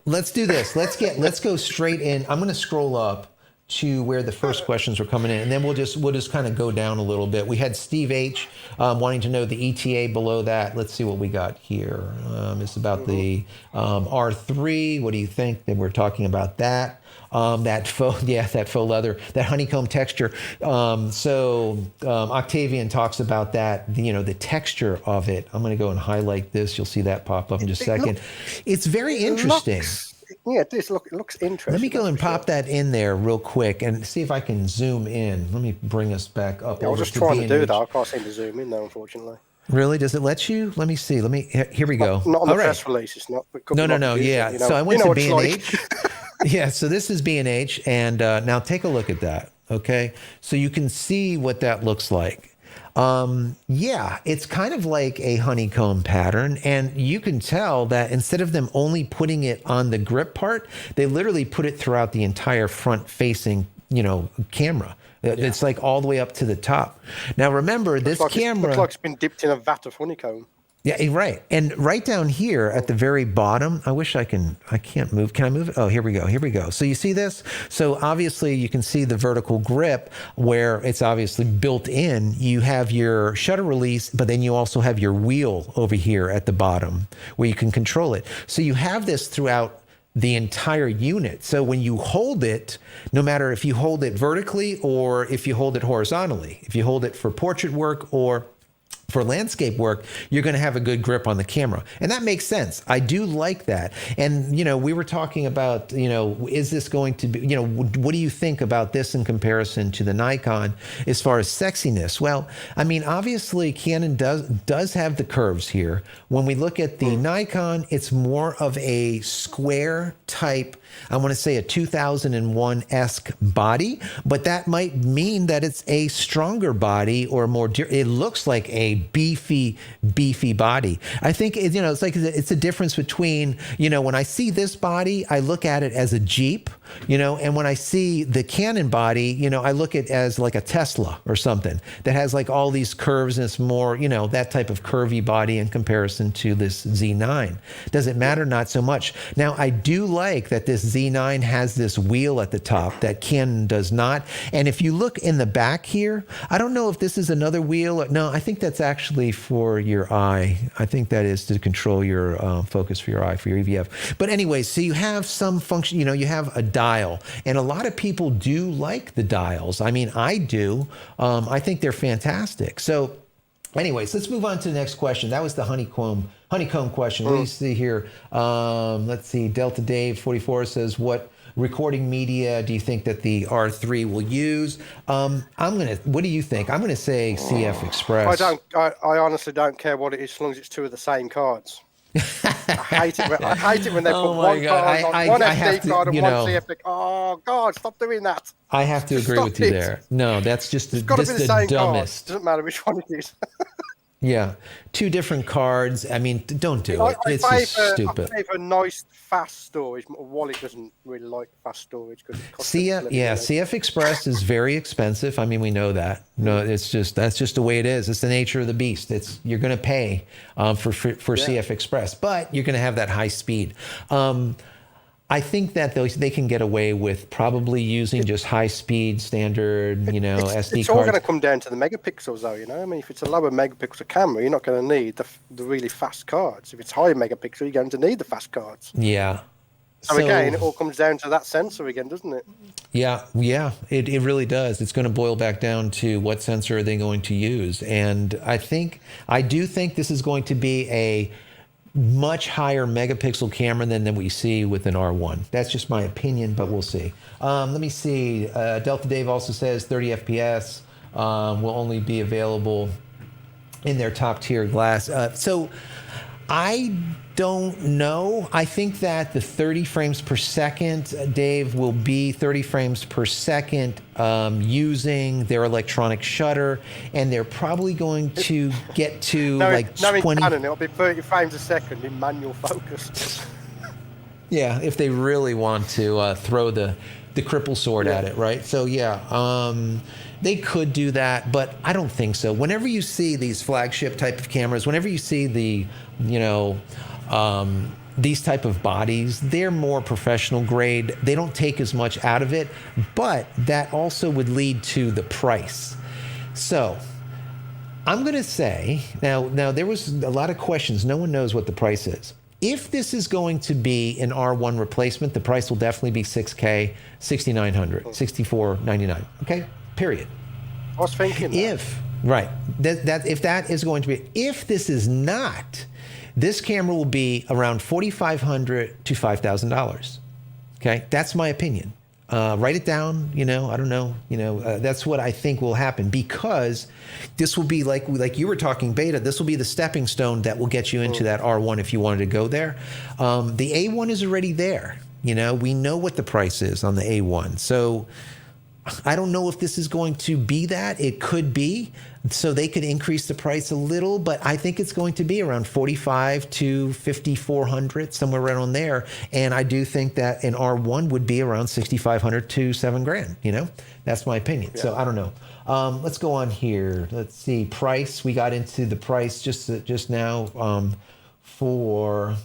let's do this. Let's go straight in. I'm going to scroll up to where the first questions were coming in, and then we'll just kind of go down a little bit. We had Steve H. Wanting to know the ETA below that. Let's see what we got here. It's about the R3. What do you think? That we're talking about that. That faux leather, that honeycomb texture. Octavian talks about that, the texture of it. I'm going to go and highlight this. You'll see that pop up in just a second. It's very interesting. Yeah, it looks interesting. Let me go and pop that in there real quick and see if I can zoom in. Let me bring us back up. Yeah, I was just trying to do that. I can't seem to zoom in though, unfortunately. Really? Does it let you? Let me see. Here we go. Not on the press release. It's not. No. Yeah. So I went to B&H. Yeah. So this is B&H, and now take a look at that. Okay. So you can see what that looks like. Yeah, it's kind of like a honeycomb pattern, and you can tell that instead of them only putting it on the grip part, they literally put it throughout the entire front-facing, camera. Yeah. It's like all the way up to the top. Now, remember, this camera looks like it's been dipped in a vat of honeycomb. Yeah, right. And right down here at the very bottom, I can't move. Can I move it? Oh, here we go. So you see this? So obviously you can see the vertical grip where it's obviously built in. You have your shutter release, but then you also have your wheel over here at the bottom where you can control it. So you have this throughout the entire unit. So when you hold it, no matter if you hold it vertically or if you hold it horizontally, if you hold it for portrait work or for landscape work, you're going to have a good grip on the camera. And that makes sense. I do like that. And, we were talking about, is this going to be, what do you think about this in comparison to the Nikon as far as sexiness? Well, I mean, obviously Canon does have the curves here. When we look at the Nikon, it's more of a square type, I want to say a 2001-esque body, but that might mean that it's a stronger body or it looks like a beefy body. I think, it's a difference between, when I see this body, I look at it as a Jeep, and when I see the Canon body, I look at it as like a Tesla or something that has like all these curves and it's more, that type of curvy body in comparison to this Z9. Does it matter? Not so much. Now, I do like that this Z9 has this wheel at the top that Canon does not. And if you look in the back here, I don't know if this is another wheel. No, I think that's actually for your eye. I think that is to control your focus for your eye, for your EVF. But anyway, so you have some function, you have a dial. And a lot of people do like the dials. I mean, I do. I think they're fantastic. So anyways, let's move on to the next question. That was the honeycomb question. What do you see here? Let's see. Delta Dave 44 says, what recording media do you think that the R3 will use? What do you think? I'm going to say CF Express. I honestly don't care what it is as long as it's two of the same cards. I hate it when they put one card on one SD card and one CF. Oh God, stop doing that. I have to agree with you there. No, that's just the dumbest. Card. Doesn't matter which one it is. Yeah, two different cards. I mean, don't do it. It's just stupid. I pay for nice, fast storage. Wally doesn't really like fast storage because it costs. CF Express is very expensive. I mean, we know that. No, that's just the way it is. It's the nature of the beast. You're going to pay for CF Express, but you're going to have that high speed. I think that they can get away with probably using just high-speed standard, SD cards. It's all going to come down to the megapixels, though. I mean, if it's a lower megapixel camera, you're not going to need the really fast cards. If it's higher megapixel, you're going to need the fast cards. Yeah. So again, it all comes down to that sensor again, doesn't it? Yeah, it really does. It's going to boil back down to what sensor are they going to use, and I do think this is going to be a much higher megapixel camera than we see with an R1. That's just my opinion, but we'll see. Let me see. Delta Dave also says 30 FPS will only be available in their top tier glass. So I don't know. I think that the 30 frames per second, Dave, will be 30 frames per second using their electronic shutter, and they're probably going to get to 20. Canon, it'll be 30 frames a second in manual focus. Yeah, if they really want to throw the cripple sword at it, right? So they could do that, but I don't think so. Whenever you see these flagship type of cameras, whenever you see the these type of bodies, they're more professional grade. They don't take as much out of it, but that also would lead to the price. So I'm going to say, now there was a lot of questions. No one knows what the price is. If this is going to be an R1 replacement, the price will definitely be $6K, $6,900, $6,499. Okay, period. I was thinking if that is going to be, if this is not, this camera will be around $4,500 to $5,000. Okay, that's my opinion. Write it down. You know, I don't know. You know, that's what I think will happen, because this will be like you were talking beta. This will be the stepping stone that will get you into that R1 if you wanted to go there. The A1 is already there. You know, we know what the price is on the A1. So I don't know if this is going to be that. It could be. So they could increase the price a little, but I think it's going to be around 45 to 5,400, somewhere right on there. And I do think that an R1 would be around 6,500 to $7,000. You know, that's my opinion. Yeah. So I don't know. Let's go on here. Let's see. Price. We got into the price just now for.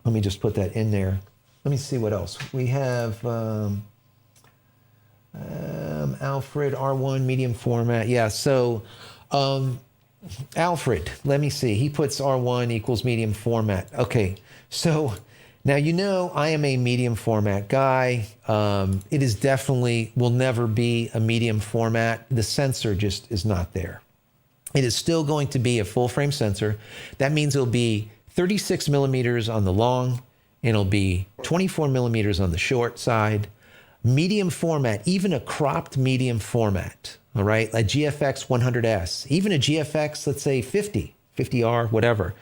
Let me just put that in there. Let me see what else we have. Alfred R1 medium format. Yeah. So, Alfred, let me see. He puts R1 equals medium format. Okay. So now, you know, I am a medium format guy. It is definitely will never be a medium format. The sensor just is not there. It is still going to be a full frame sensor. That means it'll be 36 millimeters on the long, and it'll be 24 millimeters on the short side. Medium format, even a cropped medium format, all right? A GFX 100S, even a GFX, let's say 50R, whatever.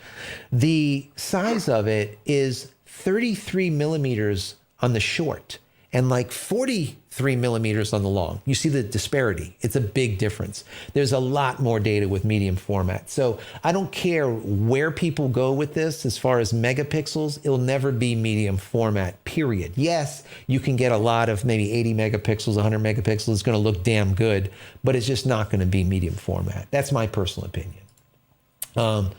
The size of it is 33 millimeters on the short and like 43 millimeters on the long. You see the disparity. It's a big difference. There's a lot more data with medium format. So I don't care where people go with this as far as megapixels, it'll never be medium format, period. Yes, you can get a lot of maybe 80 megapixels, 100 megapixels. It's going to look damn good, but it's just not going to be medium format. That's my personal opinion. Do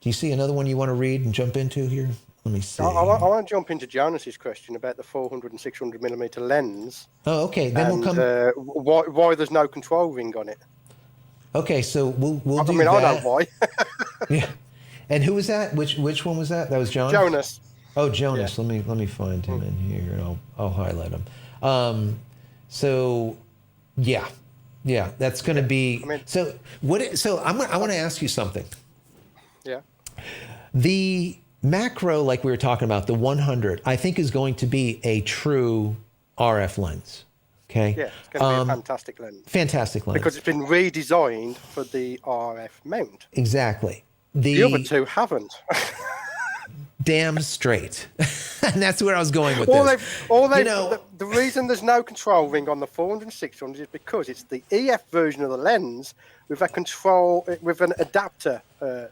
you see another one you want to read and jump into here? Let me see. I want to jump into Jonas's question about the 400 and 600 millimeter lens. Oh, okay. Then and, we'll come. Why there's no control ring on it? Okay, so we'll do that. I mean, I know why. Yeah. And who was that? Which one was that? That was Jonas. Oh, Jonas. Yeah. Let me find him in here, and I'll highlight him. So yeah, that's going to be. I mean, so what? So I want to ask you something. Yeah. The macro, like we were talking about, the 100, I think is going to be a true RF lens. Okay. Yeah, it's going to be a fantastic lens. Fantastic lens. Because it's been redesigned for the RF mount. Exactly. The other two haven't. Damn straight. And that's where I was going with this. The reason there's no control ring on the 400 and 600 is because it's the EF version of the lens with an adapter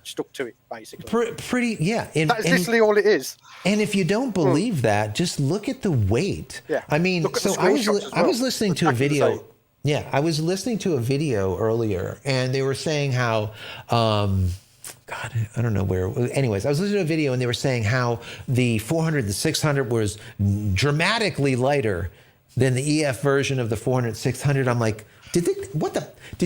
stuck to it, basically. Pretty, yeah. That's literally all it is. And if you don't believe that, just look at the weight. Yeah. I mean, so I was listening to a video. Yeah, I was listening to a video earlier, and they were saying how, God, I don't know where. Anyways, I was listening to a video, and they were saying how the 400, the 600 was dramatically lighter than the EF version of the 400, 600. I'm like, did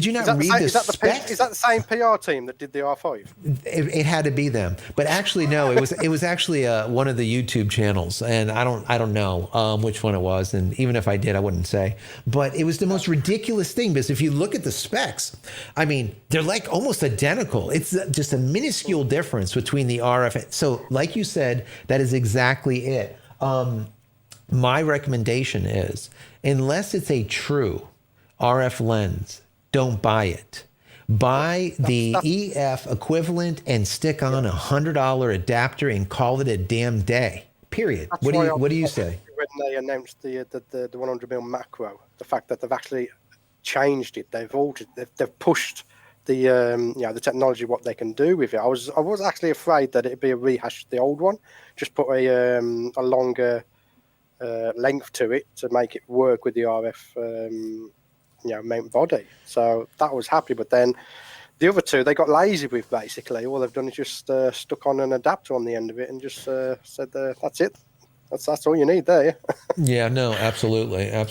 you not read the specs? Is that the same PR team that did the R5? It had to be them, but actually no. It was actually one of the YouTube channels, and I don't know which one it was, and even if I did, I wouldn't say. But it was the most ridiculous thing, because if you look at the specs, I mean, they're like almost identical. It's just a minuscule difference between the RF. So, like you said, that is exactly it. My recommendation is, unless it's a true RF lens, don't buy it. Buy the EF equivalent and stick on $100 adapter and call it a damn day. Period. What do you say? When they announced the 100mm macro, the fact that they've actually changed it, they've altered, they've pushed the technology, what they can do with it. I was actually afraid that it'd be a rehash of the old one, just put a longer length to it to make it work with the RF mount body. So that was happy, but then the other two they got lazy with. Basically all they've done is just stuck on an adapter on the end of it and just said that's it, that's all you need there. Yeah, no, absolutely. I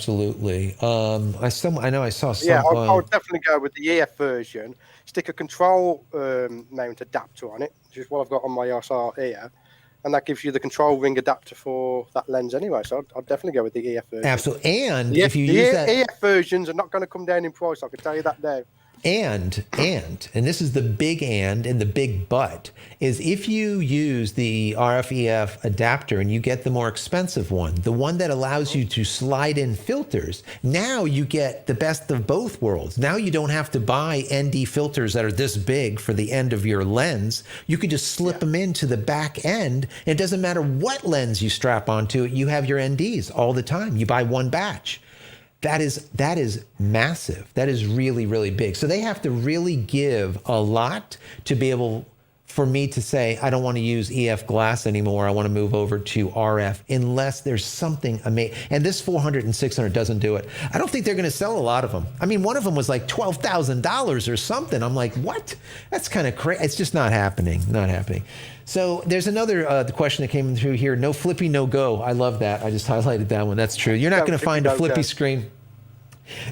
know I saw some. Yeah, I would definitely go with the EF version, stick a control mount adapter on it, which is what I've got on my SR here, and that gives you the control ring adapter for that lens anyway. So I'd definitely go with the EF version. Absolutely. And if you use that, EF versions are not going to come down in price, I can tell you that now. And this is the big and the big but, is if you use the RF-EF adapter and you get the more expensive one, the one that allows you to slide in filters, now you get the best of both worlds. Now you don't have to buy ND filters that are this big for the end of your lens. You could just slip them into the back end. It doesn't matter what lens you strap onto it, you have your NDs all the time. You buy one batch. That is massive. That is really, really big. So they have to really give a lot to be able for me to say, I don't want to use EF glass anymore. I want to move over to RF unless there's something amazing. And this 400 and 600 doesn't do it. I don't think they're going to sell a lot of them. I mean, one of them was like $12,000 or something. I'm like, what? That's kind of crazy. It's just not happening. Not happening. So there's another question that came through here. No flippy, no go. I love that. I just highlighted that one. That's true. You're not going to find a flippy screen.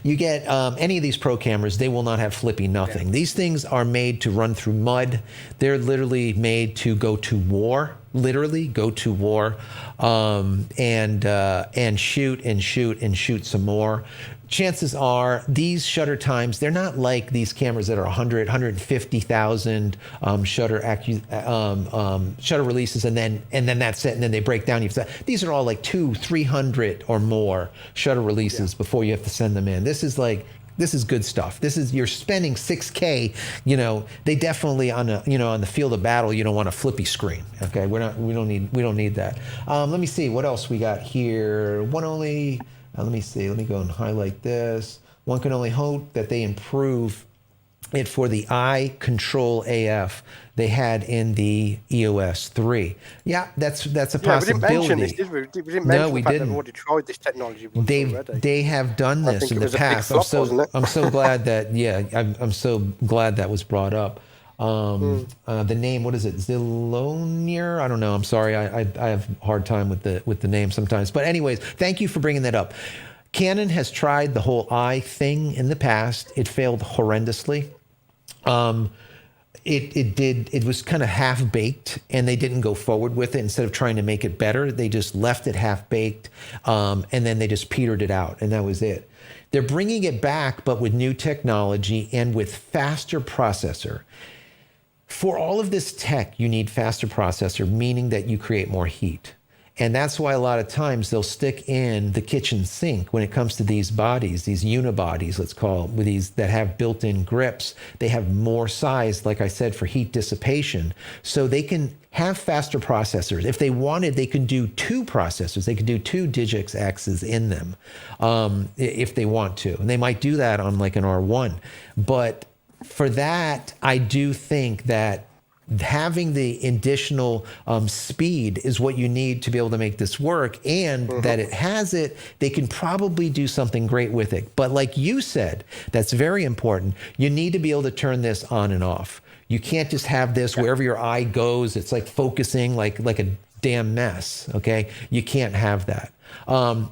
You get any of these pro cameras, they will not have flippy nothing. Yeah. These things are made to run through mud. They're literally made to go to war, literally go to war, and shoot some more. Chances are these shutter times, they're not like these cameras that are 100, 150,000 shutter releases, and then that's it, and then they break down. These are all like 200, 300 or more shutter releases before you have to send them in. This is good stuff. You're spending $6K. They definitely on the field of battle, you don't want a flippy screen. Okay, we don't need that. Let me see what else we got here. Let me see. Let me go and highlight this. One can only hope that they improve it for the eye control AF they had in the EOS 3. Yeah, that's a possibility. We didn't mention this, did we? We didn't mention the fact that they've already tried this technology once already. They have done this in the past. I'm so glad that I'm so glad that was brought up. The name, what is it? Zilonier? I don't know. I'm sorry. I have a hard time with the name sometimes. But anyways, thank you for bringing that up. Canon has tried the whole eye thing in the past. It failed horrendously. It was kind of half-baked, and they didn't go forward with it. Instead of trying to make it better, they just left it half-baked, and then they just petered it out, and that was it. They're bringing it back, but with new technology and with faster processor. For all of this tech, you need faster processor, meaning that you create more heat. And that's why a lot of times they'll stick in the kitchen sink when it comes to these bodies, these unibodies, let's call it, with these that have built-in grips. They have more size, like I said, for heat dissipation. So they can have faster processors. If they wanted, they can do 2 processors. They could do 2 Digix X's in them if they want to. And they might do that on like an R1. But for that, I do think that having the additional speed is what you need to be able to make this work, and that it has it, they can probably do something great with it. But like you said, that's very important. You need to be able to turn this on and off. You can't just have this wherever your eye goes. It's like focusing like a damn mess. Okay, you can't have that.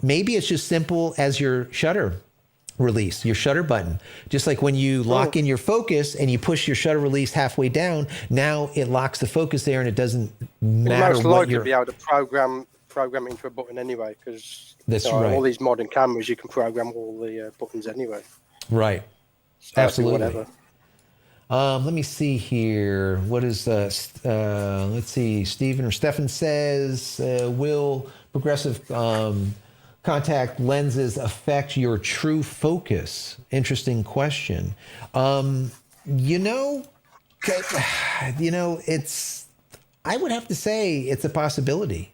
Maybe it's just simple as your shutter release, your shutter button. Just like when you lock in your focus and you push your shutter release halfway down, now it locks the focus there, and it doesn't matter most what you're... be able to program it into a button anyway, because that's right. All these modern cameras, you can program all the buttons anyway. Right. So absolutely. Whatever. Let me see here. What is, let's see, Stephen says, will progressive contact lenses affect your true focus? Interesting question. It's, I would have to say it's a possibility.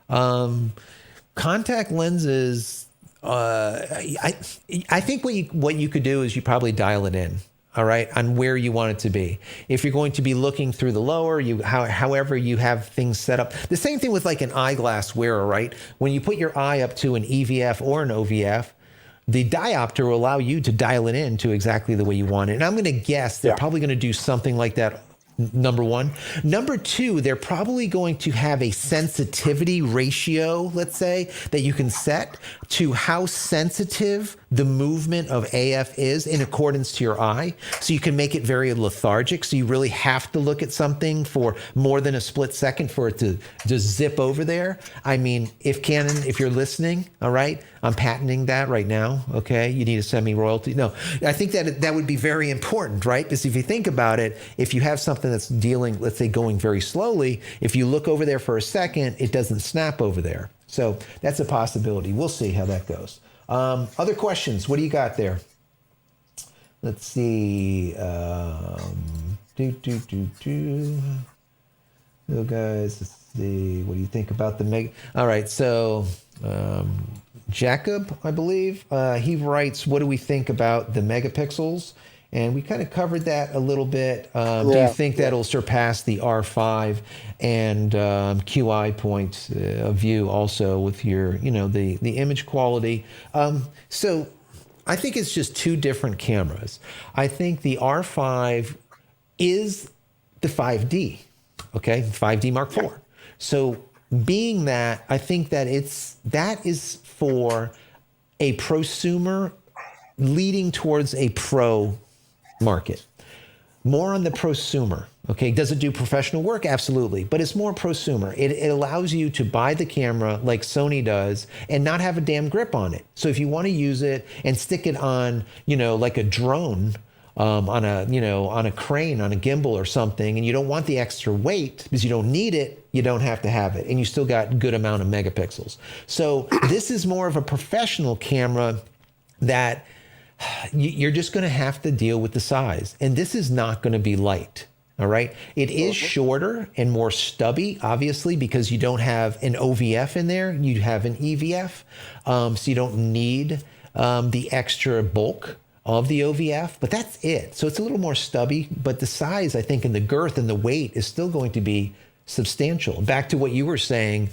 Contact lenses, I think what you could do is you probably dial it in. All right, on where you want it to be. If you're going to be looking through the lower, however you have things set up. The same thing with like an eyeglass wearer, right? When you put your eye up to an EVF or an OVF, the diopter will allow you to dial it in to exactly the way you want it. And I'm going to guess they're probably going to do something like that. Number one. Number two, they're probably going to have a sensitivity ratio, let's say, that you can set to how sensitive the movement of AF is in accordance to your eye. So you can make it very lethargic. So you really have to look at something for more than a split second for it to just zip over there. I mean, if Canon, if you're listening, all right, I'm patenting that right now. Okay. You need to send me royalty. No, I think that would be very important, right? Because if you think about it, if you have something that's dealing, let's say going very slowly, if you look over there for a second, it doesn't snap over there. So that's a possibility. We'll see how that goes. Other questions? What do you got there? Let's see. So guys, let's see. What do you think about the Meg? All right. So Jacob, I believe, he writes, what do we think about the megapixels? And we kind of covered that a little bit. Do you think that'll surpass the R5 and QI point of view also with your, you know, the image quality? So I think it's just two different cameras. I think the R5 is the 5D, okay, 5D Mark IV. So being that, I think that that is for a prosumer leading towards a pro market. More on the prosumer. Okay, does it do professional work? Absolutely, but it's more prosumer. It allows you to buy the camera like Sony does and not have a damn grip on it. So if you want to use it and stick it on, you know, like a drone, on a crane, on a gimbal or something, and you don't want the extra weight because you don't need it, you don't have to have it, and you still got good amount of megapixels. So this is more of a professional camera that you're just going to have to deal with the size. And this is not going to be light. All right. It is shorter and more stubby, obviously, because you don't have an OVF in there. You have an EVF. So you don't need the extra bulk of the OVF, but that's it. So it's a little more stubby, but the size, I think, and the girth and the weight is still going to be substantial. Back to what you were saying,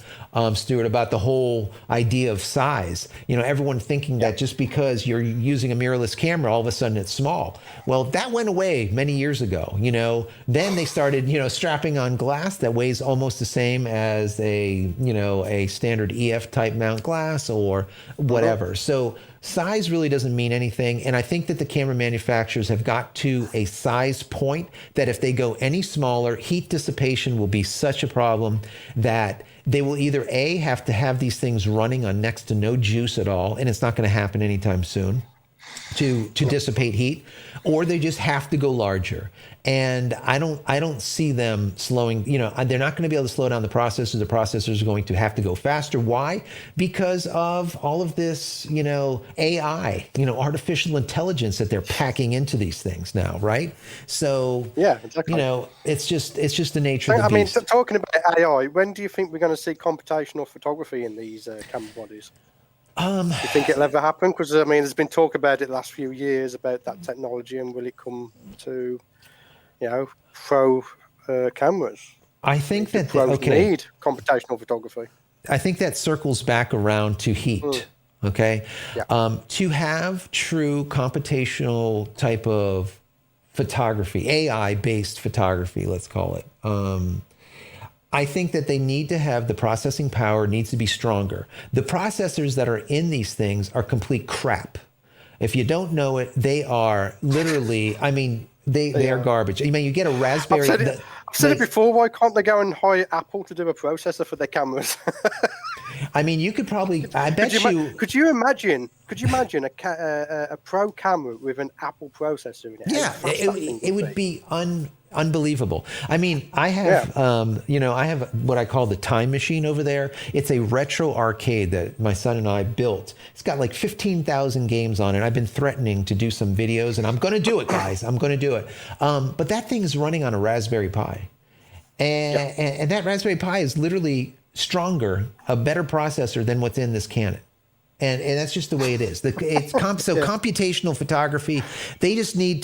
Stuart, about the whole idea of size. You know, everyone thinking that just because you're using a mirrorless camera, all of a sudden it's small. Well, that went away many years ago. You know, then they started, you know, strapping on glass that weighs almost the same as a standard EF type mount glass or whatever. So size really doesn't mean anything. And I think that the camera manufacturers have got to a size point that if they go any smaller, heat dissipation will be such a problem that they will either A, have to have these things running on next to no juice at all, and it's not going to happen anytime soon to dissipate heat, or they just have to go larger. And I don't see them slowing, you know, they're not going to be able to slow down the processors. The processors are going to have to go faster. Why? Because of all of this, you know, AI, you know, artificial intelligence that they're packing into these things now, right? So, yeah, exactly. You know, it's just the nature of the beast. I mean, talking about AI, when do you think we're going to see computational photography in these camera bodies? Do you think it'll ever happen? Because, I mean, there's been talk about it the last few years about that technology, and will it come to, you know, pro cameras? I think that pros need computational photography. I think that circles back around to heat. Okay, to have true computational type of photography, AI-based photography, let's call it. I think that they need to have the processing power needs to be stronger. The processors that are in these things are complete crap. If you don't know it, they are literally, I mean, they are garbage. I mean, you get a Raspberry. I've said it before. Why can't they go and hire Apple to do a processor for their cameras? I mean, you could probably. I bet Could you imagine a pro camera with an Apple processor in it? Yeah, it would be unbelievable. I mean, I have, I have what I call the time machine over there. It's a retro arcade that my son and I built. It's got like 15,000 games on it. I've been threatening to do some videos, and I'm going to do it, guys. I'm going to do it. But that thing is running on a Raspberry Pi. And that Raspberry Pi is literally stronger, a better processor than what's in this Canon. And that's just the way it is. Computational photography, they just need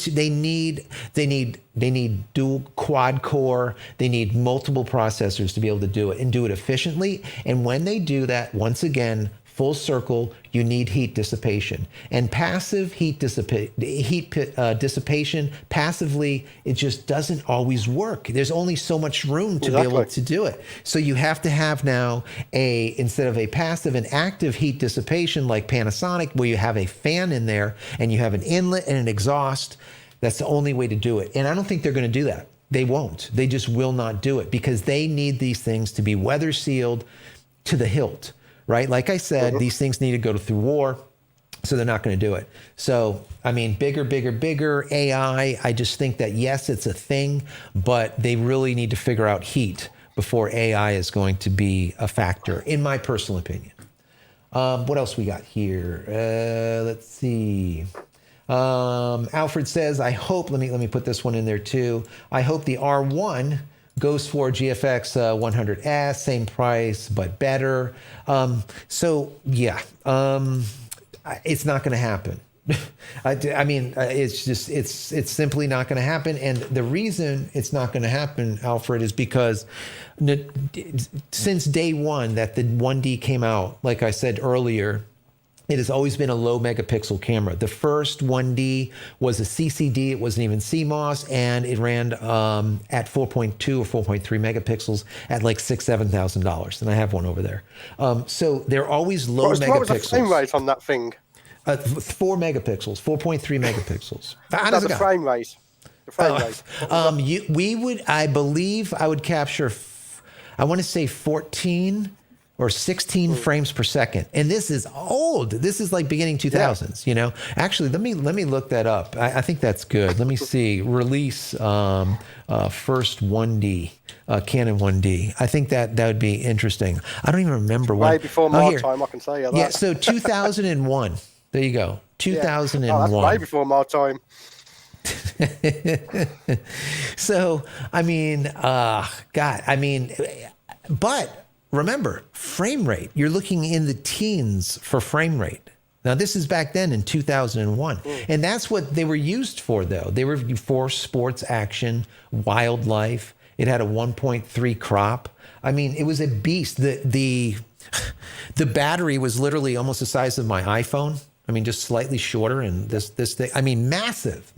dual quad core. They need multiple processors to be able to do it and do it efficiently. And when they do that, once again, full circle, you need heat dissipation. And passive dissipation, passively, it just doesn't always work. There's only so much room to be able to do it. So you have to have now instead of a passive, an active heat dissipation like Panasonic, where you have a fan in there and you have an inlet and an exhaust. That's the only way to do it. And I don't think they're going to do that. They won't. They just will not do it because they need these things to be weather sealed to the hilt, right? Like I said, these things need to go through war, so they're not going to do it. So, I mean, bigger AI. I just think that, yes, it's a thing, but they really need to figure out heat before AI is going to be a factor, in my personal opinion. What else we got here? Let's see. Alfred says, I hope, let me put this one in there too. I hope the R1 goes for GFX 100S, same price, but better. So yeah, it's not going to happen. I mean, it's simply not going to happen. And the reason it's not going to happen, Alfred, is because since day one that the 1D came out, like I said earlier, it has always been a low megapixel camera. The first 1D was a CCD. It wasn't even CMOS, and it ran at 4.2 or 4.3 megapixels at like $6,000, $7,000. And I have one over there. So they're always low megapixels. What was the frame rate on that thing? 4 megapixels, 4.3 megapixels. That's the frame rate. The frame rate. I believe I would capture, I want to say 14 or 16 frames per second. And this is old. This is like beginning 2000s, you know? Actually, let me look that up. I think that's good. Let me see. Release first 1D, Canon 1D. I think that would be interesting. I don't even remember when. Right before my time, I can say that. Yeah, so 2001. There you go. 2001. Yeah. Oh, that's way before my time. So, I mean, but remember, frame rate. You're looking in the teens for frame rate. Now, this is back then in 2001. And that's what they were used for, though. They were for sports action, wildlife. It had a 1.3 crop. I mean, it was a beast. The battery was literally almost the size of my iPhone. I mean, just slightly shorter, and this thing, I mean, massive.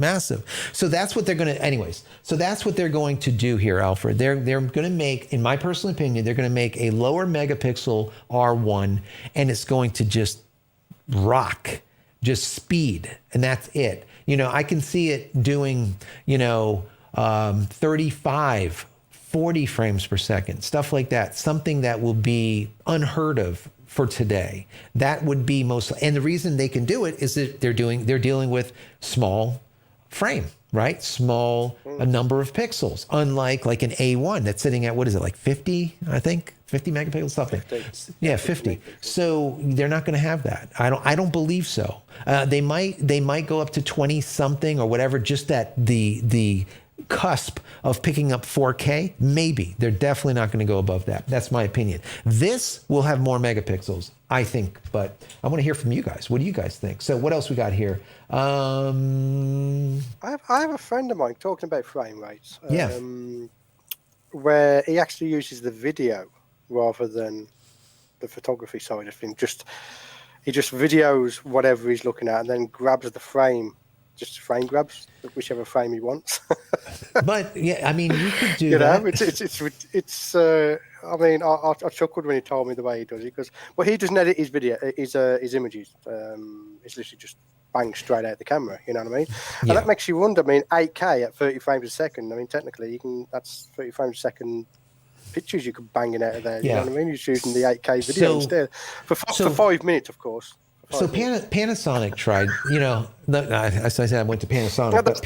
So that's what they're going to, anyways. So that's what they're going to do here, Alfred. They're going to make, in my personal opinion, they're going to make a lower megapixel R1, and it's going to just rock, just speed, and that's it. You know, I can see it doing, 35, 40 frames per second, stuff like that. Something that will be unheard of for today. That would be and the reason they can do it is that they're dealing with small frame, right? Small, a number of pixels, unlike like an A1 that's sitting at, what is it, like 50, I think? 50 megapixels, something. 50. Yeah, 50. So they're not going to have that. I don't believe so. They might go up to 20 something or whatever, just that the cusp of picking up 4K, maybe. They're definitely not going to go above that. That's my opinion. This will have more megapixels, I think, but I want to hear from you guys. What do you guys think? So what else we got here? I have a friend of mine talking about frame rates. Where he actually uses the video rather than the photography side of things. He just videos whatever he's looking at and then grabs the frame. Just frame grabs, whichever frame he wants. But yeah, I mean, you could do that. I mean, I chuckled when he told me the way he does it, because he doesn't edit his video, his images. It's literally just bang straight out the camera. You know what I mean? And that makes you wonder. I mean, 8K at 30 frames a second. I mean, technically, that's 30 frames a second pictures you could bang it out of there. You know what I mean? You're shooting the 8K video instead for 5 minutes, of course. So Panasonic tried, I said I went to Panasonic, but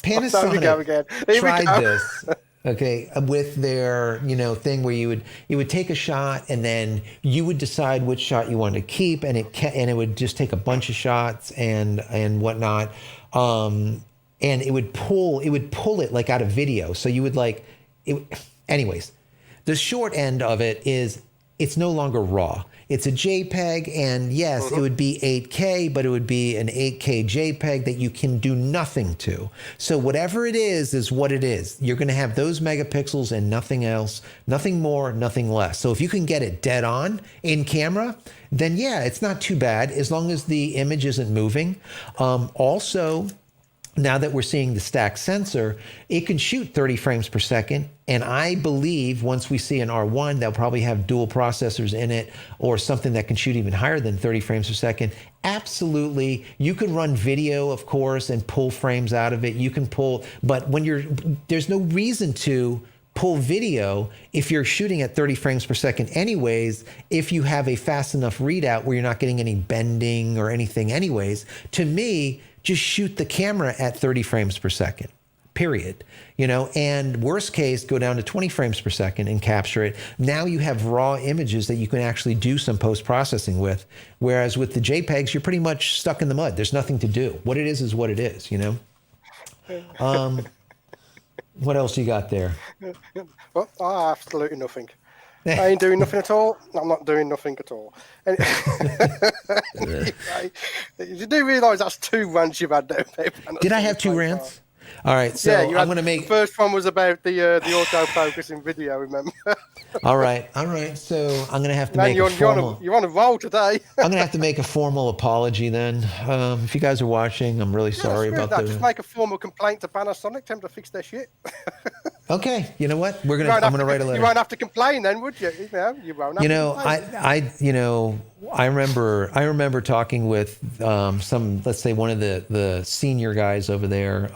Panasonic tried this, okay, with their, thing where you would take a shot and then you would decide which shot you wanted to keep, and it would just take a bunch of shots and whatnot, and it would pull it like out of video. So you would anyways, the short end of it is, it's no longer raw. It's a JPEG, and yes, it would be 8K, but it would be an 8K JPEG that you can do nothing to. So whatever it is what it is. You're going to have those megapixels and nothing else, nothing more, nothing less. So if you can get it dead on in camera, then yeah, it's not too bad as long as the image isn't moving. Also, now that we're seeing the stack sensor, it can shoot 30 frames per second. And I believe once we see an R1, they'll probably have dual processors in it or something that can shoot even higher than 30 frames per second. Absolutely. You can run video, of course, and pull frames out of it. You can pull, but there's no reason to pull video if you're shooting at 30 frames per second anyways, if you have a fast enough readout where you're not getting any bending or anything anyways. To me, just shoot the camera at 30 frames per second, period. And worst case, go down to 20 frames per second and capture it. Now you have raw images that you can actually do some post-processing with. Whereas with the JPEGs, you're pretty much stuck in the mud. There's nothing to do. What it is what it is, What else you got there? Well, absolutely nothing. I ain't doing nothing at all. I'm not doing nothing at all. Anyway, you do realise that's 2 rants you've had there, babe. Did I have 2 rants? All right, so yeah, I'm going to make... The first one was about the autofocus in video, remember? All right. So I'm going to have to make a formal... You're on a roll today. I'm going to have to make a formal apology then. If you guys are watching, I'm really sorry about that. Just make a formal complaint to Panasonic, tell them to fix their shit. Okay, you know what? I'm going to write a letter. You won't have to complain then, would you? You won't have to complain. I remember talking with let's say one of the senior guys over there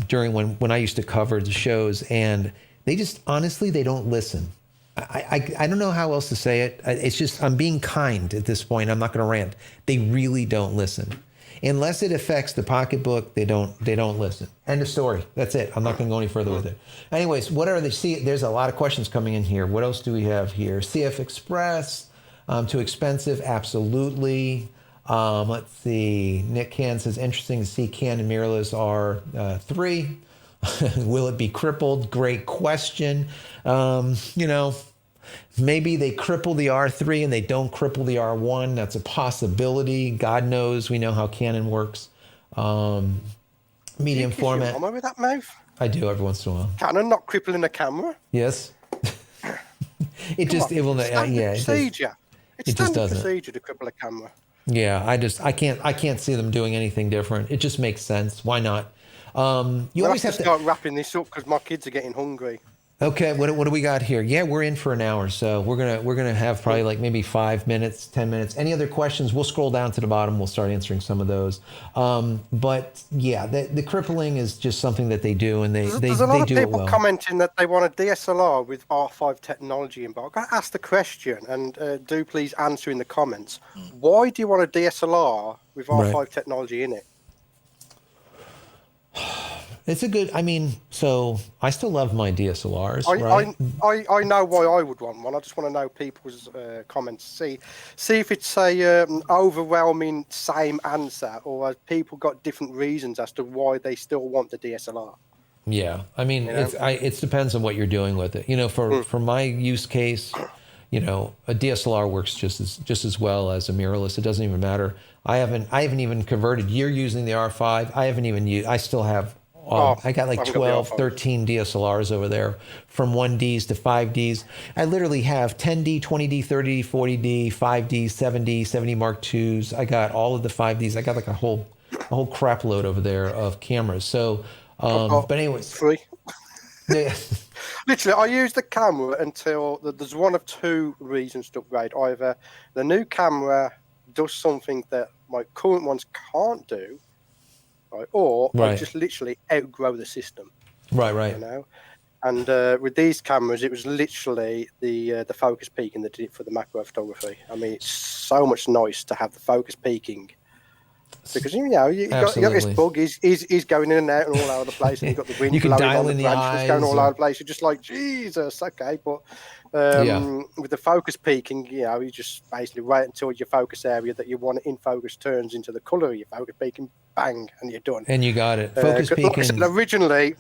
during when I used to cover the shows, and they just honestly they don't listen. I don't know how else to say it. It's just I'm being kind at this point. I'm not going to rant. They really don't listen. Unless it affects the pocketbook, they don't listen. End of story. That's it. I'm not going to go any further with it. Anyways, what are they? There's a lot of questions coming in here. What else do we have here? CF Express, too expensive? Absolutely. Let's see. Nick Can says, interesting to see Canon mirrorless R3. Will it be crippled? Great question. Maybe they cripple the R3 and they don't cripple the R1. That's a possibility. God knows. We know how Canon works. Medium format. Am I with that mouth? I do every once in a while. Canon not crippling the camera? Yes. It will not. Yeah. Procedure. It's standard procedure to cripple a camera. Yeah. I can't see them doing anything different. It just makes sense. Why not? You always have to start wrapping this up because my kids are getting hungry. Okay, what do we got here? Yeah, we're in for an hour, so we're gonna have probably like maybe 5 minutes, 10 minutes. Any other questions? We'll scroll down to the bottom. We'll start answering some of those. But yeah, the crippling is just something that they do, and there's a lot of people commenting that they want a DSLR with R5 technology in. But I've got to ask the question, and do please answer in the comments. Why do you want a DSLR with R5 technology in it? It's a good. So I still love my DSLRs. I know why I would want one. I just want to know people's comments. See if it's a overwhelming same answer, or have people got different reasons as to why they still want the DSLR. Yeah, it depends on what you're doing with it. For my use case, a DSLR works just as well as a mirrorless. It doesn't even matter. I haven't even converted. You're using the R5. I haven't even used. I still have. I got like 12, 13 DSLRs over there, from 1Ds to 5Ds. I literally have 10D, 20D, 30D, 40D, 5D, 7D, 70 Mark IIs. I got all of the 5Ds. I got like a whole crap load over there of cameras. So, but anyways. 3. Literally, I use the camera until there's one of 2 reasons to upgrade. Either the new camera does something that my current ones can't do, right, or I just literally outgrow the system. Right. And with these cameras, it was literally the focus peaking that did it for the macro photography. It's so much nice to have the focus peaking, because you got this bug is going in and out and all over the place, and you've got the wind you can blowing dial on in the the branch eyes that's going all over the place. You're just like, Jesus, okay, but Yeah. With the focus peaking, you just basically wait until your focus area that you want in focus turns into the color of your focus peaking, bang, and you're done. And you got it. Focus 'Cause like I peaking. said, originally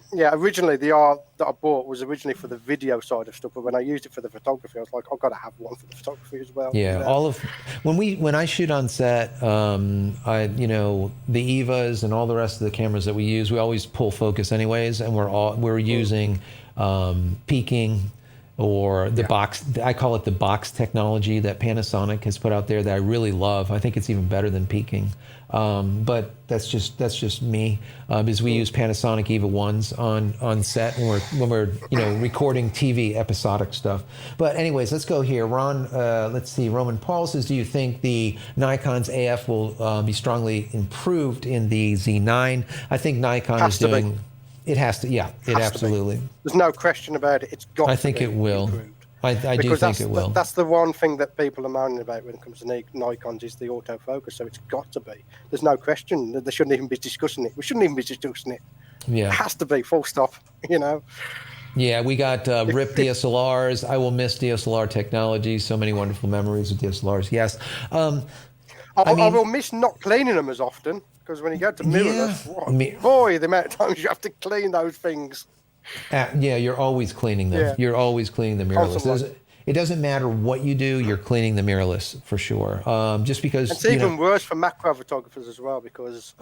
the R that I bought was originally for the video side of stuff, but when I used it for the photography, I was like, I've got to have one for the photography as well. Yeah, all of when I shoot on set, the Evas and all the rest of the cameras that we use, we always pull focus anyways, and we're using peaking or the box. I call it the box technology that Panasonic has put out there that I really love. I think it's even better than peaking. But that's just me, because we use Panasonic EVA 1s on set when we're recording TV episodic stuff. But anyways, let's go here. Ron, let's see. Roman Paul says, do you think the Nikon's AF will be strongly improved in the Z9? I think Nikon is doing. It has to. Yeah, it absolutely. There's no question about it. It's got. I think it will. Improved. I do think it will. That's the one thing that people are moaning about when it comes to Nikons is the autofocus. So it's got to be. There's no question. They shouldn't even be discussing it. We shouldn't even be discussing it. Yeah. It has to be. Full stop. Yeah, we got RIP DSLRs. I will miss DSLR technology. So many wonderful memories with DSLRs. Yes. I will miss not cleaning them as often, because when you go to mirrorless, boy, the amount of times you have to clean those things. Yeah, you're always cleaning them. Yeah. You're always cleaning the mirrorless. It doesn't matter what you do, you're cleaning the mirrorless for sure. Just because it's even worse for macro photographers as well, because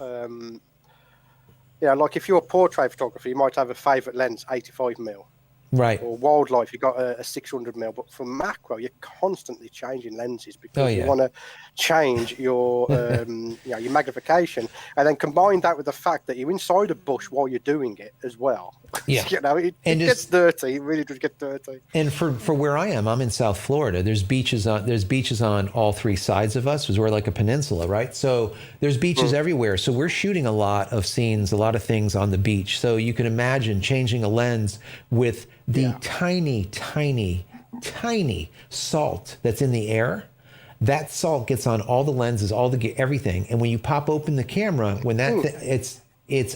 like if you're a portrait photographer, you might have a favorite lens, 85mm. Right. Or wildlife, you've got a 600mm, but for macro, you're constantly changing lenses because you want to change your your magnification, and then combine that with the fact that you're inside a bush while you're doing it as well. Yeah, it gets dirty. It really does get dirty. And for where I am, I'm in South Florida. There's beaches on all three sides of us, because we're like a peninsula, right? So there's beaches everywhere. So we're shooting a lot of scenes, a lot of things on the beach. So you can imagine changing a lens with the tiny, tiny, tiny salt that's in the air. That salt gets on all the lenses, everything. And when you pop open the camera, when it's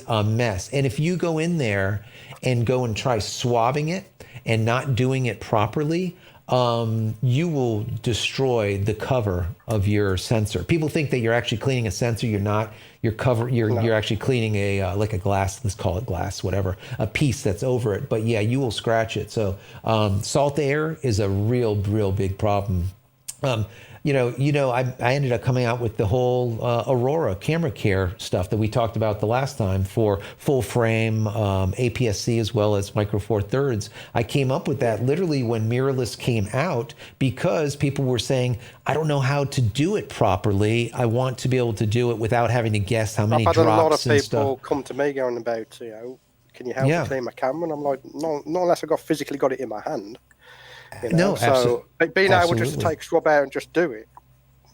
a mess. And if you go in there and go and try swabbing it and not doing it properly, you will destroy the cover of your sensor. People think that you're actually cleaning a sensor. You're not. You're actually cleaning a like a glass. Let's call it glass, whatever, a piece that's over it. But yeah, you will scratch it. So salt air is a real big problem. I ended up coming out with the whole Aurora camera care stuff that we talked about the last time for full frame, APS-C, as well as micro four thirds. I came up with that literally when mirrorless came out, because people were saying, I don't know how to do it properly. I want to be able to do it without having to guess how many drops and stuff. I've had a lot of people come to me going about, can you help me clean my camera? And I'm like, no, not unless I physically got it in my hand. No, so being able just to take swab out and just do it.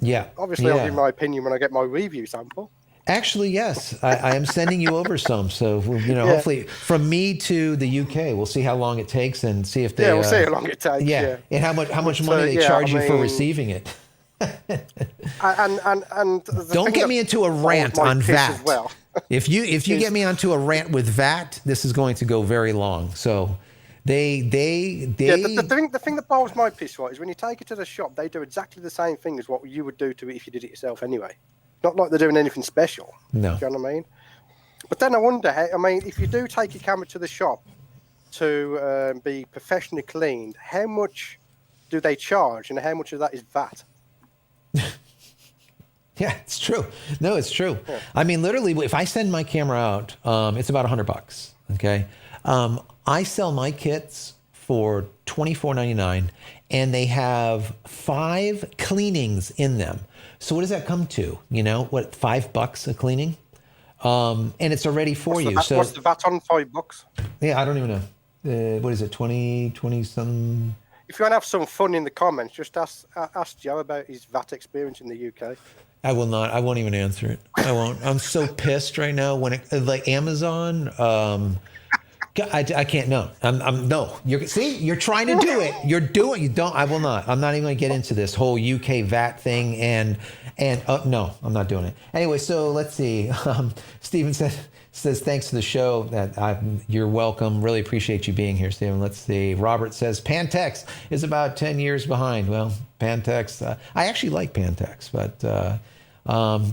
Yeah. Obviously, I'll give my opinion when I get my review sample. Actually, yes, I am sending you over some. So hopefully, from me to the UK, we'll see how long it takes and see if they. Yeah, we'll see how long it takes. Yeah, and how much money they charge you for receiving it. and don't get me into a rant on VAT. Well. If you get me onto a rant with VAT, this is going to go very long. So. The thing that boils my piss, right, is when you take it to the shop, they do exactly the same thing as what you would do to it if you did it yourself anyway. Not like they're doing anything special. No. Do you know what I mean? But then I wonder, if you do take your camera to the shop to be professionally cleaned, how much do they charge, and how much of that is VAT? Yeah, it's true. No, it's true. Yeah. I mean, literally, if I send my camera out, it's about $100. Okay. I sell my kits for $24.99, and they have 5 cleanings in them. So what does that come to? $5 a cleaning? And it's already for you. So what's the VAT on $5? Yeah, I don't even know. What is it? 20 some? If you want to have some fun in the comments, just ask Joe about his VAT experience in the UK. I will not. I won't even answer it. I won't. I'm so pissed right now when like Amazon. I can't. No, no. You're trying to do it. You don't. I will not. I'm not even going to get into this whole UK VAT thing. And no, I'm not doing it. Anyway, so let's see. Steven says thanks to the show. You're welcome. Really appreciate you being here, Steven. Let's see. Robert says Pantex is about 10 years behind. Well, Pantex. I actually like Pantex, but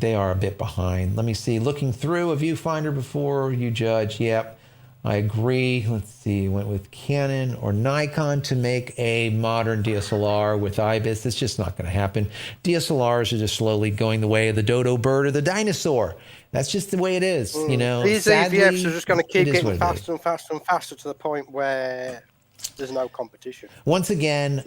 they are a bit behind. Let me see. Looking through a viewfinder before you judge. Yep. I agree. Let's see. Went with Canon or Nikon to make a modern DSLR with IBIS. It's just not going to happen. DSLRs are just slowly going the way of the dodo bird or the dinosaur. That's just the way it is. These Sadly, EVFs are just going to keep getting faster is. and faster and faster to the point where there's no competition. Once again,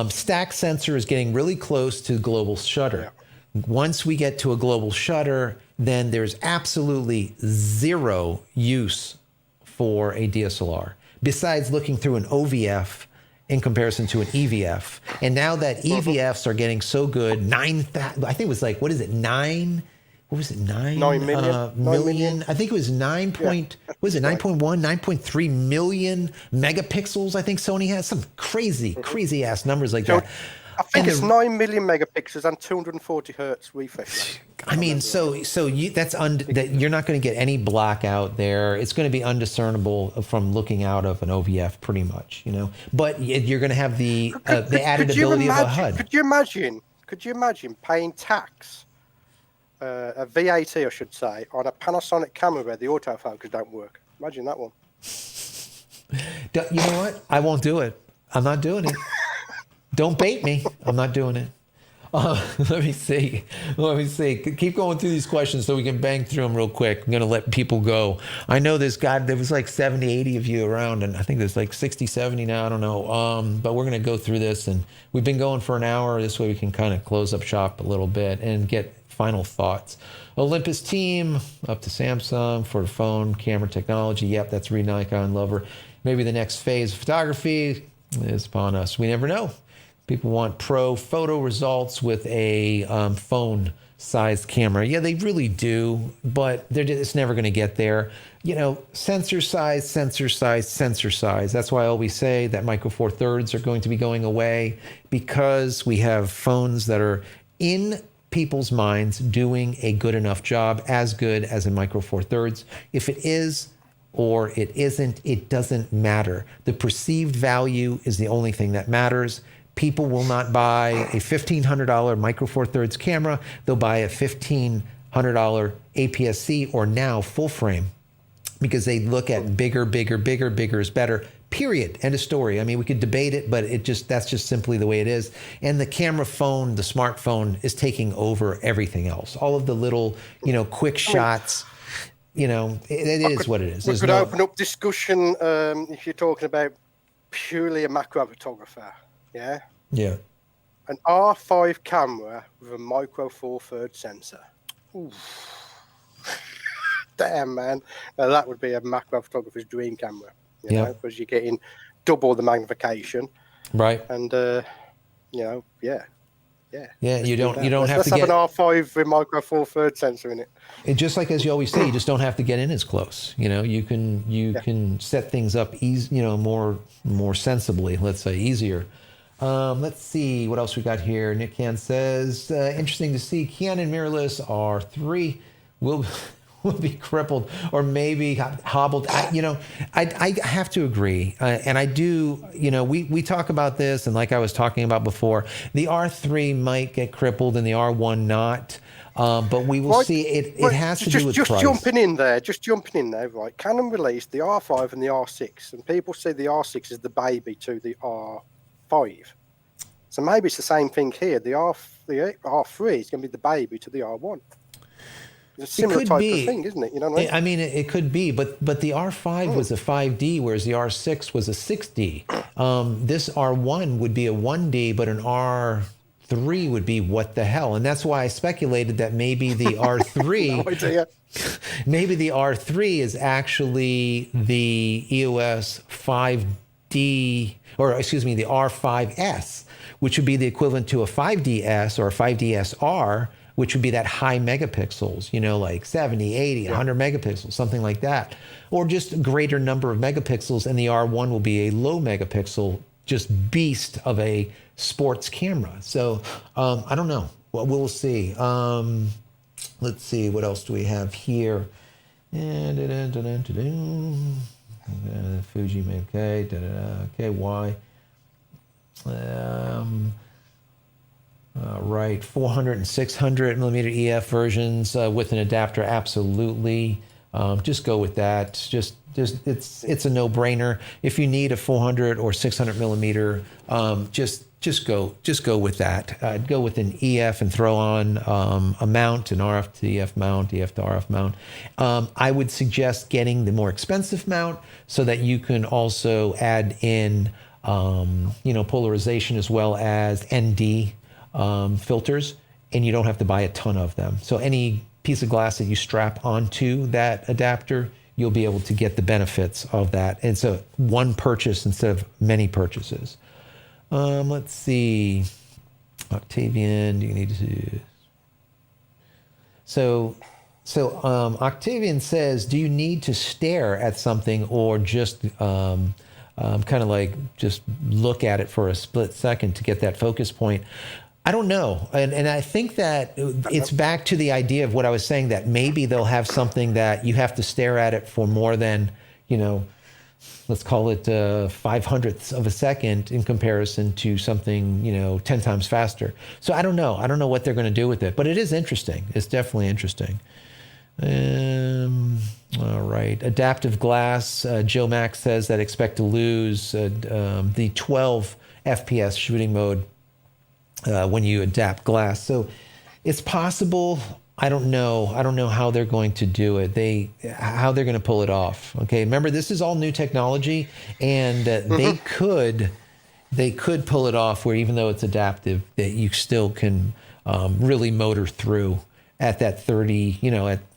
stack sensor is getting really close to global shutter. Yeah. Once we get to a global shutter, then there's absolutely zero use for a DSLR, besides looking through an OVF in comparison to an EVF. And now that EVFs are getting so good, I think it was like, what is it, 9 million? I think it was 9.1, 9.3 million megapixels, I think Sony has. Some crazy ass numbers like that. I think it's 9 million megapixels and 240 hertz refresh rate. I mean, that you're not going to get any black out there. It's going to be undiscernible from looking out of an OVF, pretty much, But you're going to have the added ability of a HUD. Could you imagine paying tax, a VAT, I should say, on a Panasonic camera where the autofocus don't work? Imagine that one. You know what? I won't do it. I'm not doing it. Don't bait me. I'm not doing it. Let me see. Keep going through these questions so we can bang through them real quick. I'm going to let people go. I know there was like 70, 80 of you around, and I think there's like 60, 70 now. I don't know. But we're going to go through this, and we've been going for an hour. This way we can kind of close up shop a little bit and get final thoughts. Olympus team, up to Samsung for the phone, camera technology. Yep, that's Nikon lover. Maybe the next phase of photography is upon us. We never know. People want pro photo results with a phone-sized camera. Yeah, they really do, but it's never going to get there. Sensor size. That's why I always say that Micro Four Thirds are going to be going away, because we have phones that are in people's minds doing a good enough job, as good as a Micro Four Thirds. If it is or it isn't, it doesn't matter. The perceived value is the only thing that matters. People will not buy a $1,500 Micro Four Thirds camera. They'll buy a $1,500 APS-C or now full frame, because they look at bigger is better. Period. End of story. I mean, we could debate it, but that's just simply the way it is. And the camera phone, the smartphone, is taking over everything else. All of the little, quick shots. It is what it is. We could open up discussion if you're talking about purely a macro photographer. Yeah. Yeah. An R5 camera with a Micro Four Thirds sensor. Ooh. Damn, man. Now, that would be a macro photographer's dream camera. Because you're getting double the magnification. Right. And yeah. Yeah, you don't have to get an R5 with Micro Four Thirds sensor in it. And just like as you always say, you just don't have to get in as close. You can set things up more sensibly. Let's say easier. Let's see what else we got here. Nick Can says, interesting to see Canon mirrorless R3 will be crippled or maybe hobbled. I have to agree. And I do, we talk about this, and like I was talking about before, the R3 might get crippled and the R1 not. But we will see. It has to do with price. Jumping in there, right? Canon released the R5 and the R6, and people say the R6 is the baby to the R5. So maybe it's the same thing here. The R3 is going to be the baby to the R1. It's a similar type of thing, isn't it? You know what I mean? I mean, it could be, but the R5 was a 5D, whereas the R6 was a 6D. This R1 would be a 1D, but an R3 would be what the hell? And that's why I speculated that maybe the R3, no idea. Maybe the R3 is actually the EOS 5D, or excuse me, the R5S, which would be the equivalent to a 5DS or a 5DSR, which would be that high megapixels, you know, like 70, 80, 100 megapixels, something like that. Or just a greater number of megapixels, and the R1 will be a low megapixel, just beast of a sports camera. So I don't know. Well, we'll see. Let's see, what else do we have here? Fuji, okay, okay, why? Right, 400 and 600 millimeter EF versions with an adapter, absolutely. Just go with that. Just it's a no-brainer. If you need a 400 or 600 millimeter, just go with that. Go with an EF and throw on a mount, an RF to EF mount, EF to RF mount. I would suggest getting the more expensive mount so that you can also add in polarization as well as ND filters, and you don't have to buy a ton of them. So any piece of glass that you strap onto that adapter, you'll be able to get the benefits of that. And so one purchase instead of many purchases. Let's see. Octavian, do you need to... So Octavian says, do you need to stare at something or just kind of like just look at it for a split second to get that focus point? I don't know. And I think that it's back to the idea of what I was saying, that maybe they'll have something that you have to stare at it for more than, let's call it 500ths of a second in comparison to something, 10 times faster. So I don't know. I don't know what they're going to do with it, but it is interesting. It's definitely interesting. All right. Adaptive glass. Joe Max says that expect to lose the 12 FPS shooting mode when you adapt glass. So it's possible. I don't know. I don't know how they're going to do it. How they're going to pull it off. Okay. Remember, this is all new technology, and they could pull it off where even though it's adaptive, that you still can really motor through at that 30,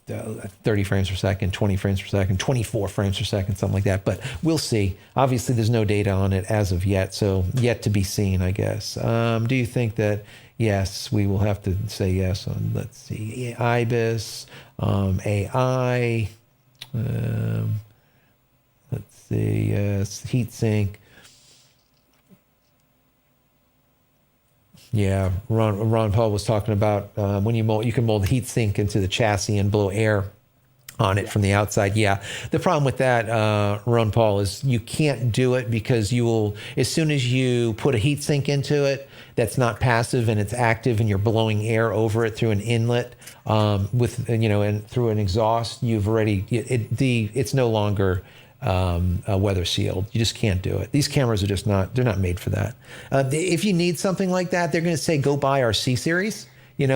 at 30 frames per second, 20 frames per second, 24 frames per second, something like that. But we'll see. Obviously, there's no data on it as of yet, so yet to be seen, I guess. Do you think that, yes, we will have to say yes on, let's see, IBIS, AI, let's see, yes, heatsink. Yeah, Ron Paul was talking about when you can mold heat sink into the chassis and blow air on it from the outside. Yeah, the problem with that, Ron Paul, is you can't do it because you will, as soon as you put a heat sink into it that's not passive and it's active and you're blowing air over it through an inlet and through an exhaust, you've already, it's no longer weather sealed. You just can't do it. These cameras are just they're not made for that. If you need something like that, they're going to say, go buy our C series,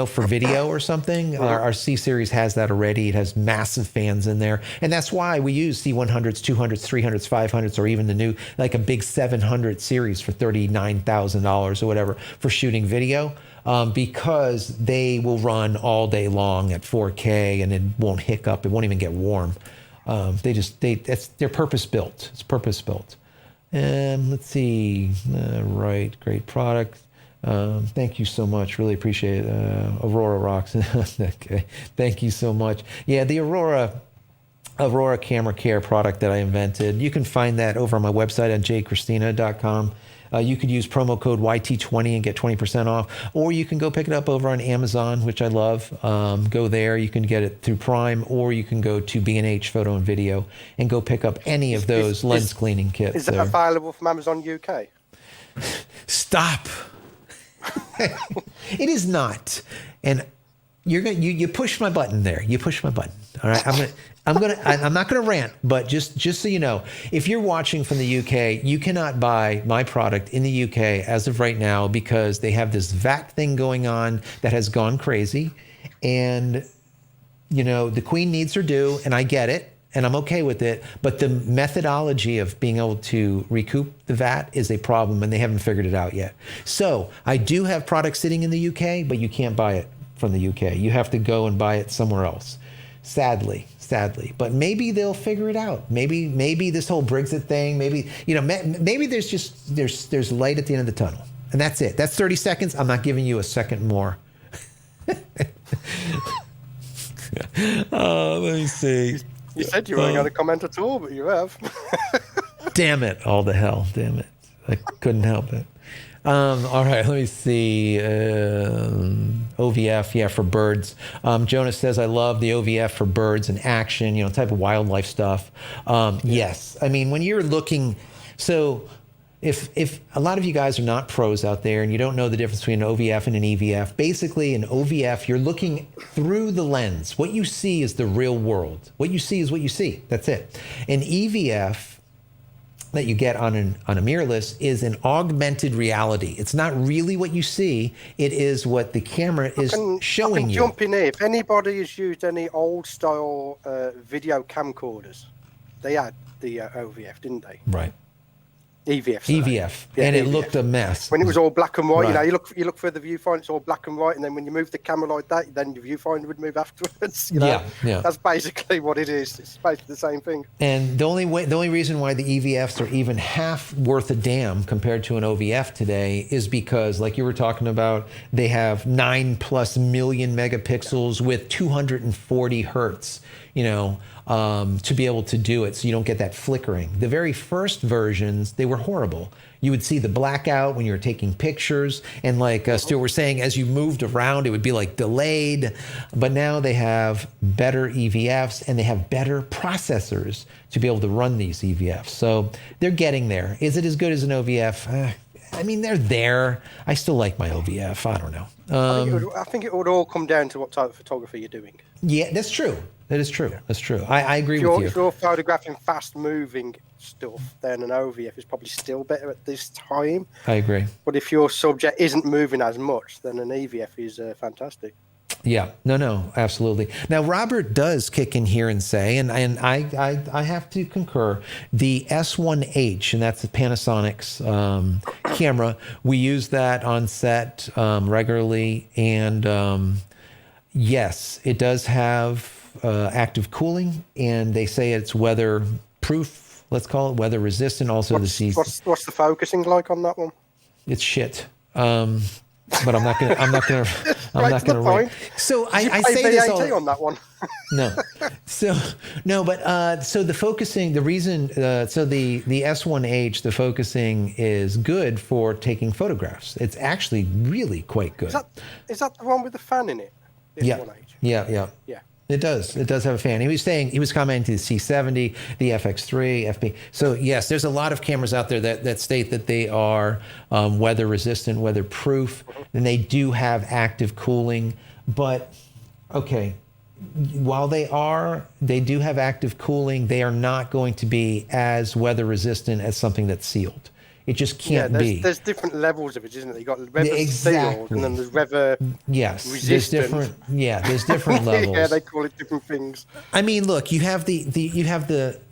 for video or something. Our C series has that already. It has massive fans in there. And that's why we use C100s, 200s, 300s, 500s, or even the new, like a big 700 series for $39,000 or whatever for shooting video. Because they will run all day long at 4K and it won't hiccup. It won't even get warm. They're purpose built. It's purpose built. Let's see. Right. Great product. Thank you so much. Really appreciate it. Aurora rocks. Okay. Thank you so much. Yeah, the Aurora Camera Care product that I invented. You can find that over on my website at jchristina.com. You could use promo code YT20 and get 20% off, or you can go pick it up over on Amazon, which I love. Go there. You can get it through Prime, or you can go to B&H Photo and Video and go pick up any of those lens cleaning kits. Is that available from Amazon UK? Stop. It is not. And you push my button there. You push my button. All right. I'm not gonna rant, but just so you know, if you're watching from the UK, you cannot buy my product in the UK as of right now because they have this VAT thing going on that has gone crazy, and the Queen needs her due, and I get it, and I'm okay with it, but the methodology of being able to recoup the VAT is a problem, and they haven't figured it out yet. So I do have products sitting in the UK, but you can't buy it from the UK. You have to go and buy it somewhere else. Sadly, but maybe they'll figure it out. Maybe this whole Brexit thing, maybe there's light at the end of the tunnel, and that's it. That's 30 seconds. I'm not giving you a second more. Let me see. You said you weren't going to comment at all, but you have. Damn it. All the hell. Damn it. I couldn't help it. All right, let me see. OVF, yeah, for birds. Jonas says, I love the OVF for birds and action, type of wildlife stuff. Yes. I mean, when you're looking, so if a lot of you guys are not pros out there and you don't know the difference between an OVF and an EVF, basically an OVF, you're looking through the lens. What you see is the real world. What you see is what you see. That's it. An EVF that you get on a mirrorless is an augmented reality. It's not really what you see. It is what the camera is showing you. Jump in here. If anybody has used any old style video camcorders, they had the OVF, didn't they? Right. EVF. Sorry. EVF. Yeah, and it EVF. looked a mess. When it was all black and white, Right. you look for the viewfinder, it's all black and white, and then when you move the camera like that, then your viewfinder would move afterwards. Yeah. That's basically what it is. It's basically the same thing. And the only reason why the EVFs are even half worth a damn compared to an OVF today is because, like you were talking about, they have 9+ million megapixels with 240 hertz, to be able to do it, so you don't get that flickering. The very first versions, they were horrible. You would see the blackout when you were taking pictures, and like Stuart was saying, as you moved around, it would be like delayed. But now they have better EVFs and they have better processors to be able to run these EVFs. So they're getting there. Is it as good as an OVF? I mean, they're there. I still like my OVF. I don't know. I think it would all come down to what type of photography you're doing. Yeah, that's true. That is true. That's true. I agree with you. If you're photographing fast-moving stuff, then an OVF is probably still better at this time. I agree. But if your subject isn't moving as much, then an EVF is fantastic. Yeah, no, absolutely. Now, Robert does kick in here and say, and I have to concur, the S1H, and that's the Panasonic's camera. We use that on set regularly, and yes, it does have active cooling, and they say it's weather proof. Let's call it weather resistant. Also, What's the focusing like on that one? It's shit. But I'm not gonna rate. So I say this all on that one. No. So the focusing, the reason, so the S1H, the focusing is good for taking photographs. It's actually really quite good. Is that the one with the fan in it? The Yeah. S1H? Yeah. It does have a fan. He was commenting to the C70, the FX3, FP. So yes, there's a lot of cameras out there that state that they are weather resistant, weather proof, and they do have active cooling. But okay, while they do have active cooling, they are not going to be as weather resistant as something that's sealed. It just can't be. There's different levels of it, isn't there? You got weather sealed, and then there's weather resistant. There's different levels. Yeah, they call it different things. I mean, look, you have the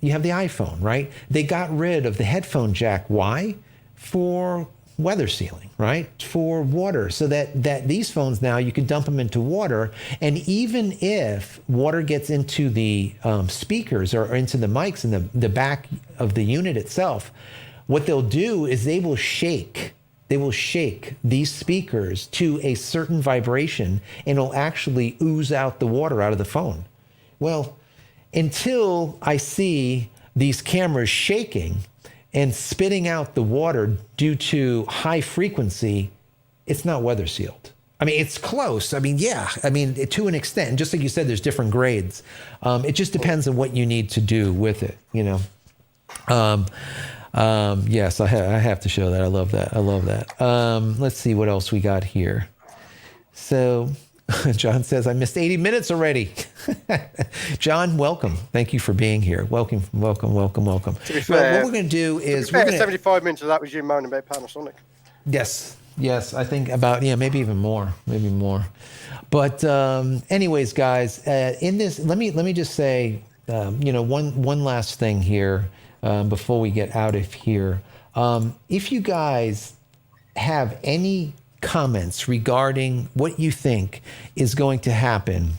iPhone, right? They got rid of the headphone jack. Why? For weather sealing, right? For water, so that these phones now you can dump them into water, and even if water gets into the speakers or into the mics in the back of the unit itself, what they'll do is they will shake these speakers to a certain vibration, and it'll actually ooze out the water out of the phone. Well, until I see these cameras shaking and spitting out the water due to high frequency, it's not weather sealed. I mean, it's close. I mean, yeah. I mean, to an extent. And just like you said, there's different grades. It just depends on what you need to do with it, Yes, I have to show that. I love that. Let's see what else we got here. So John says, I missed 80 minutes already. John, welcome. Thank you for being here. Welcome. To be fair, well, what we're going to do is... 75 minutes of that was you moaning about Panasonic. Yes, I think about, maybe even more. But anyways, guys, in this, let me just say, one last thing here before we get out of here. If you guys have any comments regarding what you think is going to happen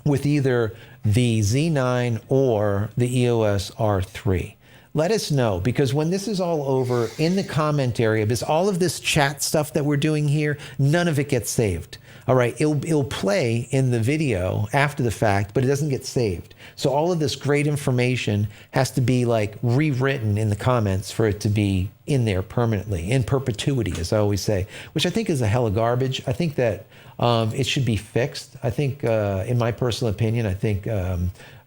with either the Z9 or the EOS R3, let us know, because when this is all over, in the comment area, because all of this chat stuff that we're doing here, none of it gets saved. All right, it'll play in the video after the fact, but it doesn't get saved. So all of this great information has to be like rewritten in the comments for it to be in there permanently, in perpetuity, as I always say, which I think is a hell of garbage. I think that it should be fixed. I think, in my personal opinion, I think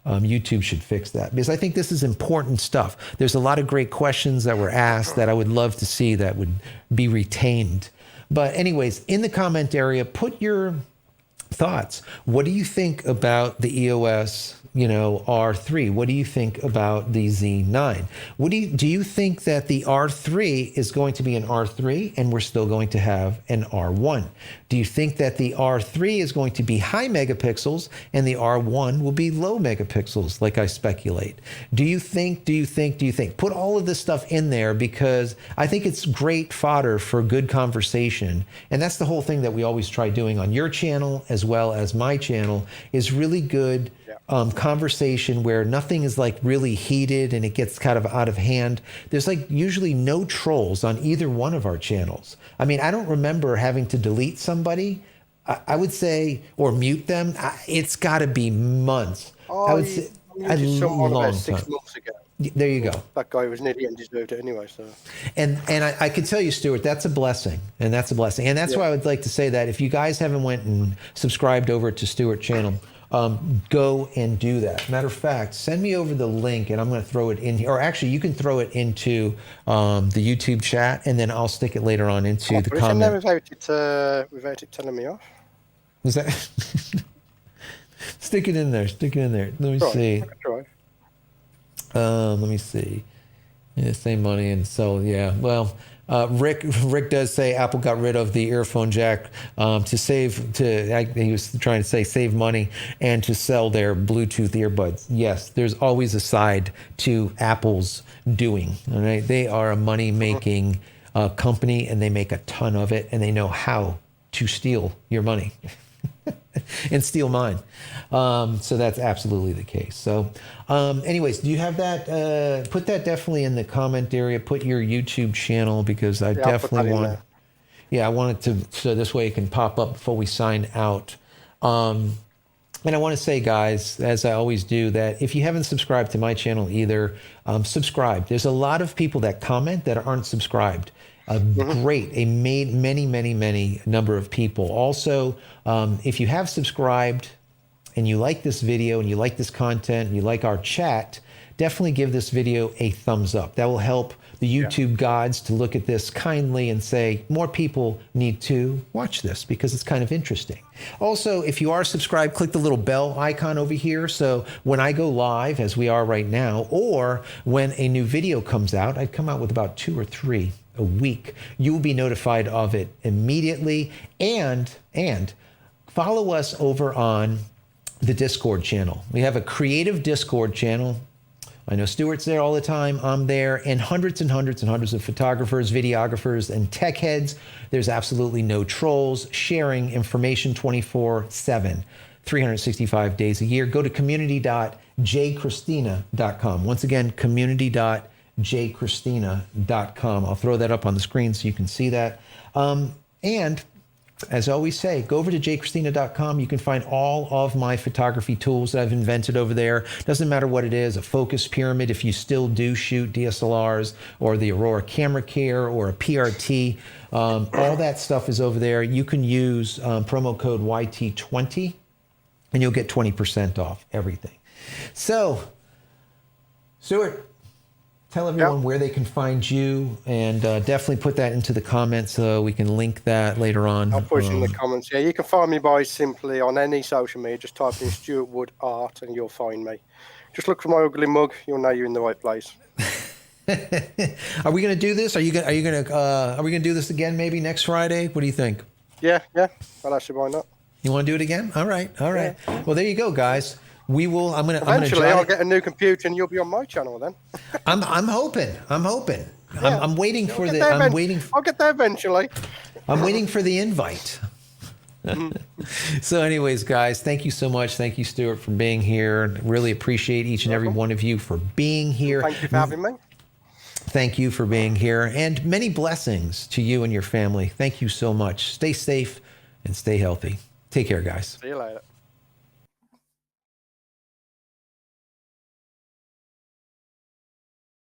YouTube should fix that, because I think this is important stuff. There's a lot of great questions that were asked that I would love to see that would be retained. But anyways, in the comment area, put your thoughts. What do you think about the EOS, R3? What do you think about the Z9? Do you think that the R3 is going to be an R3 and we're still going to have an R1? Do you think that the R3 is going to be high megapixels and the R1 will be low megapixels, like I speculate? Do you think? Put all of this stuff in there, because I think it's great fodder for good conversation. And that's the whole thing that we always try doing on your channel as well as my channel, is really good conversation where nothing is like really heated and it gets kind of out of hand. There's like usually no trolls on either one of our channels. I mean, I don't remember having to delete somebody, I would say, or mute them. It's got to be months. Oh, I would say a long about time. 6 months ago. There you go. That guy was an idiot and deserved it anyway. So. And I can tell you, Stuart, that's a blessing, and that's a blessing, and that's why I would like to say that if you guys haven't went and subscribed over to Stuart's channel, go and do that. Matter of fact, send me over the link, and I'm going to throw it in here. Or actually, you can throw it into the YouTube chat, and then I'll stick it later on into the comment. Without it telling me off. Is that? Stick it in there. Stick it in there. Let me see. Let me see. Yeah, same money, and so yeah. Well, Rick does say Apple got rid of the earphone jack he was trying to say save money and to sell their Bluetooth earbuds. Yes, there's always a side to Apple's doing. All right, they are a money-making company, and they make a ton of it, and they know how to steal your money. And steal mine. So that's absolutely the case. So anyways, do you have that? Put that definitely in the comment area. Put your YouTube channel, because I definitely want. Yeah, I want it to, so this way it can pop up before we sign out. And I want to say, guys, as I always do, that if you haven't subscribed to my channel either, subscribe. There's a lot of people that comment that aren't subscribed. Many number of people. Also, if you have subscribed and you like this video and you like this content and you like our chat, definitely give this video a thumbs up. That will help the YouTube gods to look at this kindly and say, more people need to watch this because it's kind of interesting. Also, if you are subscribed, click the little bell icon over here. So when I go live, as we are right now, or when a new video comes out, I come out with about 2 or 3 a week, you will be notified of it immediately. And follow us over on the Discord channel. We have a creative Discord channel. I know Stuart's there all the time. I'm there, and hundreds of photographers, videographers, and tech heads. There's absolutely no trolls, sharing information 24/7, 365 days a year. Go to community.jchristina.com. Once again, community.jchristina.com. I'll throw that up on the screen so you can see that. And as I always say, go over to jchristina.com. You can find all of my photography tools that I've invented over there. Doesn't matter what it is, a focus pyramid if you still do shoot DSLRs, or the Aurora Camera Care, or a PRT. All that stuff is over there. You can use promo code YT20 and you'll get 20% off everything. So, Stuart, tell everyone where they can find you, and definitely put that into the comments so we can link that later on. I'll put it in the comments. Yeah, you can find me by simply on any social media. Just type in Stuart Wood Art and you'll find me. Just look for my ugly mug. You'll know you're in the right place. Are we going to do this? Are we going to do this again maybe next Friday? What do you think? Yeah. Well, actually, why not? You want to do it again? All right. Yeah. Well, there you go, guys. We will. Eventually, I'll get a new computer and you'll be on my channel then. I'm hoping. Yeah. I'm waiting for the. I'll get there eventually. I'm waiting for the invite. So, anyways, guys, thank you so much. Thank you, Stuart, for being here. Really appreciate each and every one of you for being here. Thank you for having me. Thank you for being here, and many blessings to you and your family. Thank you so much. Stay safe and stay healthy. Take care, guys. See you later.